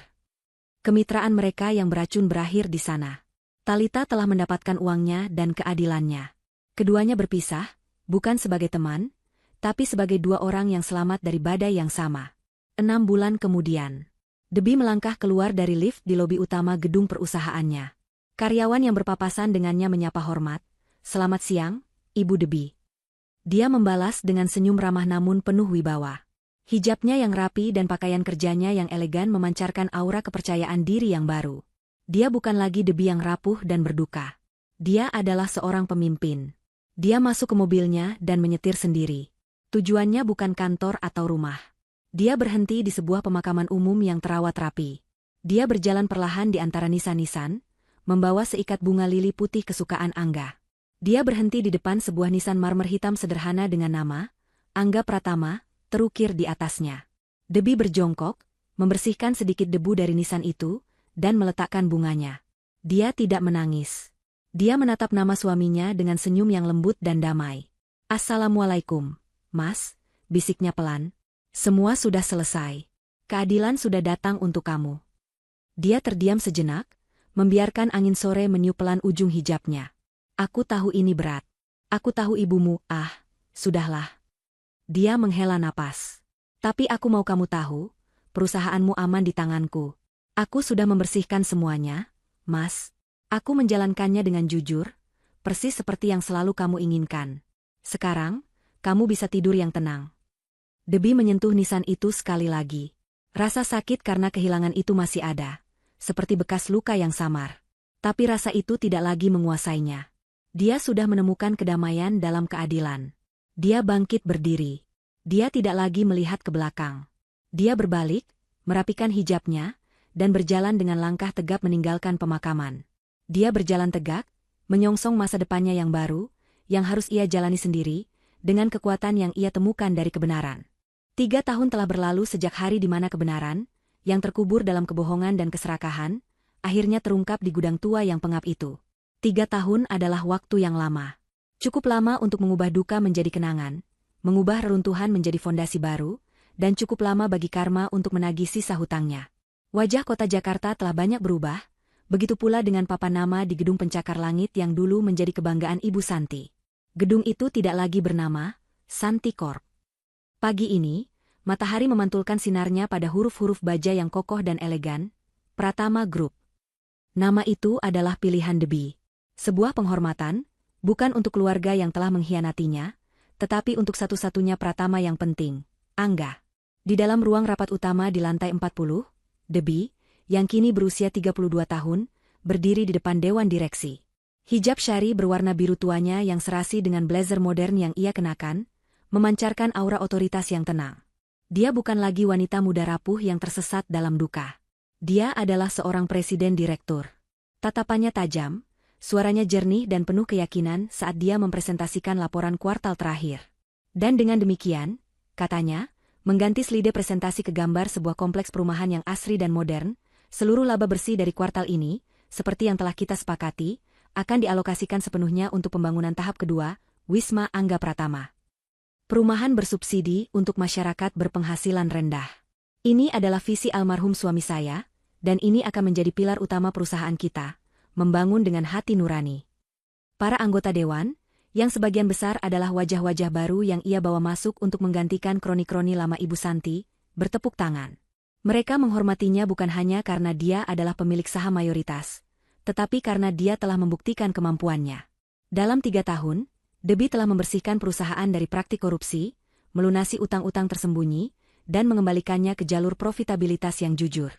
Kemitraan mereka yang beracun berakhir di sana. Talita telah mendapatkan uangnya dan keadilannya. Keduanya berpisah, bukan sebagai teman, tapi sebagai dua orang yang selamat dari badai yang sama. 6 bulan kemudian, Debbie melangkah keluar dari lift di lobi utama gedung perusahaannya. Karyawan yang berpapasan dengannya menyapa hormat, "Selamat siang, Ibu Debbie." Dia membalas dengan senyum ramah namun penuh wibawa. Hijabnya yang rapi dan pakaian kerjanya yang elegan memancarkan aura kepercayaan diri yang baru. Dia bukan lagi Debbie yang rapuh dan berduka. Dia adalah seorang pemimpin. Dia masuk ke mobilnya dan menyetir sendiri. Tujuannya bukan kantor atau rumah. Dia berhenti di sebuah pemakaman umum yang terawat rapi. Dia berjalan perlahan di antara nisan-nisan, membawa seikat bunga lili putih kesukaan Angga. Dia berhenti di depan sebuah nisan marmer hitam sederhana dengan nama Angga Pratama terukir di atasnya. Debbie berjongkok, membersihkan sedikit debu dari nisan itu, dan meletakkan bunganya. Dia tidak menangis. Dia menatap nama suaminya dengan senyum yang lembut dan damai. "Assalamualaikum, Mas," bisiknya pelan. "Semua sudah selesai. Keadilan sudah datang untuk kamu." Dia terdiam sejenak, membiarkan angin sore meniup pelan ujung hijabnya. "Aku tahu ini berat. Aku tahu ibumu, sudahlah." Dia menghela napas. "Tapi aku mau kamu tahu, perusahaanmu aman di tanganku. Aku sudah membersihkan semuanya, Mas. Aku menjalankannya dengan jujur, persis seperti yang selalu kamu inginkan. Sekarang, kamu bisa tidur yang tenang." Debbie menyentuh nisan itu sekali lagi. Rasa sakit karena kehilangan itu masih ada, seperti bekas luka yang samar. Tapi rasa itu tidak lagi menguasainya. Dia sudah menemukan kedamaian dalam keadilan. Dia bangkit berdiri. Dia tidak lagi melihat ke belakang. Dia berbalik, merapikan hijabnya, dan berjalan dengan langkah tegap meninggalkan pemakaman. Dia berjalan tegak, menyongsong masa depannya yang baru, yang harus ia jalani sendiri, dengan kekuatan yang ia temukan dari kebenaran. 3 tahun telah berlalu sejak hari di mana kebenaran, yang terkubur dalam kebohongan dan keserakahan, akhirnya terungkap di gudang tua yang pengap itu. 3 tahun adalah waktu yang lama. Cukup lama untuk mengubah duka menjadi kenangan, mengubah reruntuhan menjadi fondasi baru, dan cukup lama bagi karma untuk menagih sisa hutangnya. Wajah kota Jakarta telah banyak berubah, begitu pula dengan papan nama di gedung pencakar langit yang dulu menjadi kebanggaan Ibu Santi. Gedung itu tidak lagi bernama Santi Corp. Pagi ini, matahari memantulkan sinarnya pada huruf-huruf baja yang kokoh dan elegan, Pratama Group. Nama itu adalah pilihan Debbie. Sebuah penghormatan, bukan untuk keluarga yang telah mengkhianatinya, tetapi untuk satu-satunya Pratama yang penting, Angga. Di dalam ruang rapat utama di lantai 40, Debbie, yang kini berusia 32 tahun, berdiri di depan dewan direksi. Hijab syari berwarna biru tuanya yang serasi dengan blazer modern yang ia kenakan, memancarkan aura otoritas yang tenang. Dia bukan lagi wanita muda rapuh yang tersesat dalam duka. Dia adalah seorang presiden direktur. Tatapannya tajam, suaranya jernih dan penuh keyakinan saat dia mempresentasikan laporan kuartal terakhir. Dan dengan demikian, katanya, Mengganti slide presentasi ke gambar sebuah kompleks perumahan yang asri dan modern, seluruh laba bersih dari kuartal ini, seperti yang telah kita sepakati, akan dialokasikan sepenuhnya untuk pembangunan tahap kedua, Wisma Angga Pratama. Perumahan bersubsidi untuk masyarakat berpenghasilan rendah. Ini adalah visi almarhum suami saya, dan ini akan menjadi pilar utama perusahaan kita, membangun dengan hati nurani. Para anggota dewan, yang sebagian besar adalah wajah-wajah baru yang ia bawa masuk untuk menggantikan kroni-kroni lama Ibu Santi, bertepuk tangan. Mereka menghormatinya bukan hanya karena dia adalah pemilik saham mayoritas, tetapi karena dia telah membuktikan kemampuannya. Dalam 3 tahun, Debbie telah membersihkan perusahaan dari praktik korupsi, melunasi utang-utang tersembunyi, dan mengembalikannya ke jalur profitabilitas yang jujur.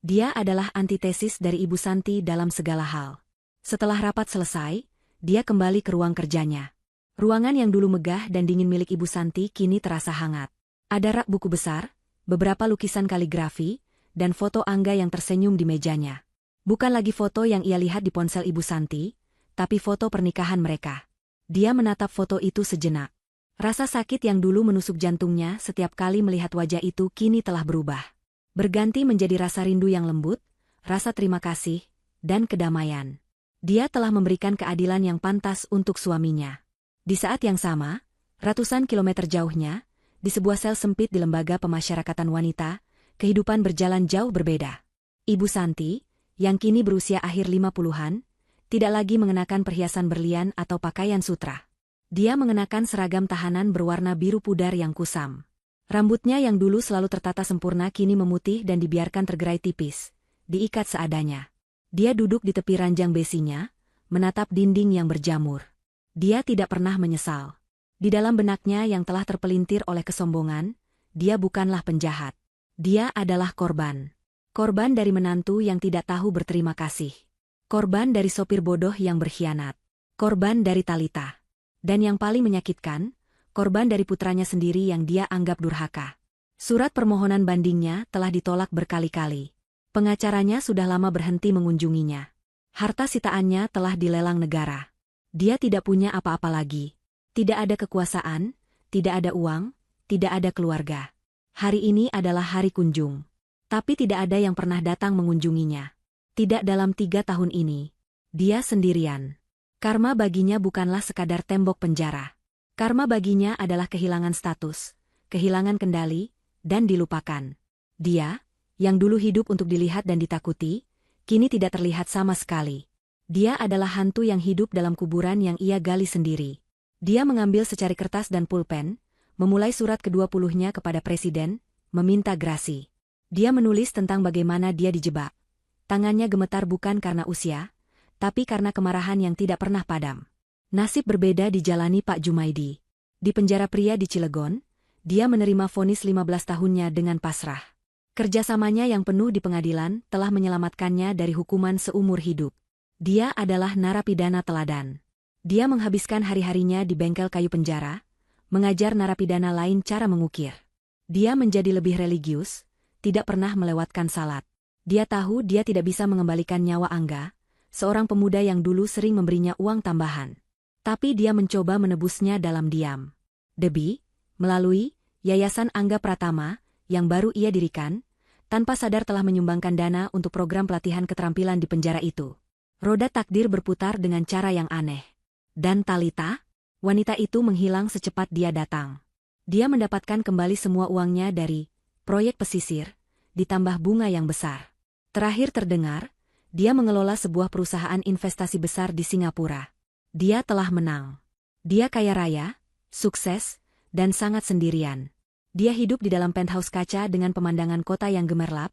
Dia adalah antitesis dari Ibu Santi dalam segala hal. Setelah rapat selesai, dia kembali ke ruang kerjanya. Ruangan yang dulu megah dan dingin milik Ibu Santi kini terasa hangat. Ada rak buku besar, beberapa lukisan kaligrafi, dan foto Angga yang tersenyum di mejanya. Bukan lagi foto yang ia lihat di ponsel Ibu Santi, tapi foto pernikahan mereka. Dia menatap foto itu sejenak. Rasa sakit yang dulu menusuk jantungnya setiap kali melihat wajah itu kini telah berubah. Berganti menjadi rasa rindu yang lembut, rasa terima kasih, dan kedamaian. Dia telah memberikan keadilan yang pantas untuk suaminya. Di saat yang sama, ratusan kilometer jauhnya, di sebuah sel sempit di lembaga pemasyarakatan wanita, kehidupan berjalan jauh berbeda. Ibu Santi, yang kini berusia akhir 50-an, tidak lagi mengenakan perhiasan berlian atau pakaian sutra. Dia mengenakan seragam tahanan berwarna biru pudar yang kusam. Rambutnya yang dulu selalu tertata sempurna kini memutih dan dibiarkan tergerai tipis, diikat seadanya. Dia duduk di tepi ranjang besinya, menatap dinding yang berjamur. Dia tidak pernah menyesal. Di dalam benaknya yang telah terpelintir oleh kesombongan, dia bukanlah penjahat. Dia adalah korban. Korban dari menantu yang tidak tahu berterima kasih. Korban dari sopir bodoh yang berkhianat. Korban dari Talita. Dan yang paling menyakitkan, korban dari putranya sendiri yang dia anggap durhaka. Surat permohonan bandingnya telah ditolak berkali-kali. Pengacaranya sudah lama berhenti mengunjunginya. Harta sitaannya telah dilelang negara. Dia tidak punya apa-apa lagi. Tidak ada kekuasaan, tidak ada uang, tidak ada keluarga. Hari ini adalah hari kunjung. Tapi tidak ada yang pernah datang mengunjunginya. Tidak dalam 3 tahun ini. Dia sendirian. Karma baginya bukanlah sekadar tembok penjara. Karma baginya adalah kehilangan status, kehilangan kendali, dan dilupakan. Dia, yang dulu hidup untuk dilihat dan ditakuti, kini tidak terlihat sama sekali. Dia adalah hantu yang hidup dalam kuburan yang ia gali sendiri. Dia mengambil secari kertas dan pulpen, memulai surat ke-20-nya kepada Presiden, meminta grasi. Dia menulis tentang bagaimana dia dijebak. Tangannya gemetar bukan karena usia, tapi karena kemarahan yang tidak pernah padam. Nasib berbeda dijalani Pak Jumaidi. Di penjara pria di Cilegon, dia menerima vonis 15 tahunnya dengan pasrah. Kerjasamanya yang penuh di pengadilan telah menyelamatkannya dari hukuman seumur hidup. Dia adalah narapidana teladan. Dia menghabiskan hari-harinya di bengkel kayu penjara, mengajar narapidana lain cara mengukir. Dia menjadi lebih religius, tidak pernah melewatkan salat. Dia tahu dia tidak bisa mengembalikan nyawa Angga, seorang pemuda yang dulu sering memberinya uang tambahan. Tapi dia mencoba menebusnya dalam diam. Debbie, melalui Yayasan Angga Pratama, yang baru ia dirikan, tanpa sadar telah menyumbangkan dana untuk program pelatihan keterampilan di penjara itu. Roda takdir berputar dengan cara yang aneh. Dan Talita? Wanita itu menghilang secepat dia datang. Dia mendapatkan kembali semua uangnya dari proyek pesisir, ditambah bunga yang besar. Terakhir terdengar, dia mengelola sebuah perusahaan investasi besar di Singapura. Dia telah menang. Dia kaya raya, sukses, dan sangat sendirian. Dia hidup di dalam penthouse kaca dengan pemandangan kota yang gemerlap,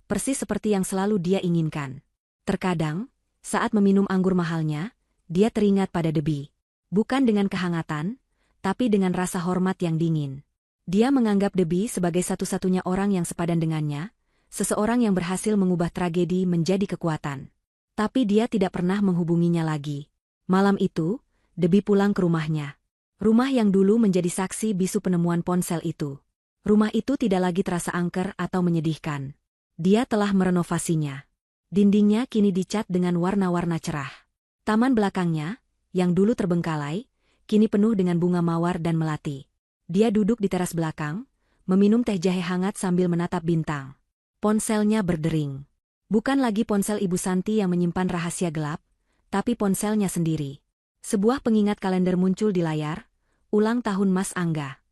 persis seperti yang selalu dia inginkan. Terkadang, saat meminum anggur mahalnya, dia teringat pada Debbie. Bukan dengan kehangatan, tapi dengan rasa hormat yang dingin. Dia menganggap Debbie sebagai satu-satunya orang yang sepadan dengannya, seseorang yang berhasil mengubah tragedi menjadi kekuatan. Tapi dia tidak pernah menghubunginya lagi. Malam itu, Debbie pulang ke rumahnya. Rumah yang dulu menjadi saksi bisu penemuan ponsel itu. Rumah itu tidak lagi terasa angker atau menyedihkan. Dia telah merenovasinya. Dindingnya kini dicat dengan warna-warna cerah. Taman belakangnya, yang dulu terbengkalai, kini penuh dengan bunga mawar dan melati. Dia duduk di teras belakang, meminum teh jahe hangat sambil menatap bintang. Ponselnya berdering. Bukan lagi ponsel Ibu Santi yang menyimpan rahasia gelap, tapi ponselnya sendiri. Sebuah pengingat kalender muncul di layar, ulang tahun Mas Angga.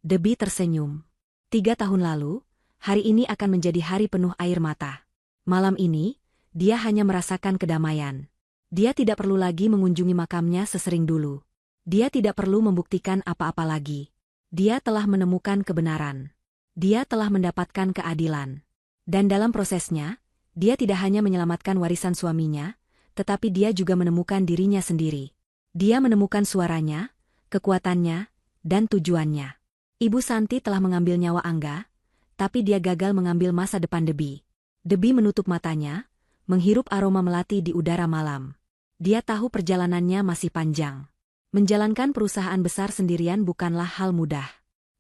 Debbie tersenyum. 3 tahun lalu, hari ini akan menjadi hari penuh air mata. Malam ini, dia hanya merasakan kedamaian. Dia tidak perlu lagi mengunjungi makamnya sesering dulu. Dia tidak perlu membuktikan apa-apa lagi. Dia telah menemukan kebenaran. Dia telah mendapatkan keadilan. Dan dalam prosesnya, dia tidak hanya menyelamatkan warisan suaminya, tetapi dia juga menemukan dirinya sendiri. Dia menemukan suaranya, kekuatannya, dan tujuannya. Ibu Santi telah mengambil nyawa Angga, tapi dia gagal mengambil masa depan Debbie. Debbie menutup matanya, menghirup aroma melati di udara malam. Dia tahu perjalanannya masih panjang. Menjalankan perusahaan besar sendirian bukanlah hal mudah.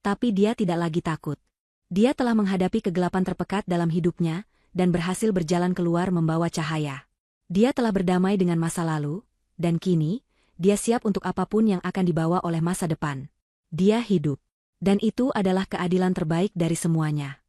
Tapi dia tidak lagi takut. Dia telah menghadapi kegelapan terpekat dalam hidupnya, dan berhasil berjalan keluar membawa cahaya. Dia telah berdamai dengan masa lalu, dan kini, dia siap untuk apapun yang akan dibawa oleh masa depan. Dia hidup. Dan itu adalah keadilan terbaik dari semuanya.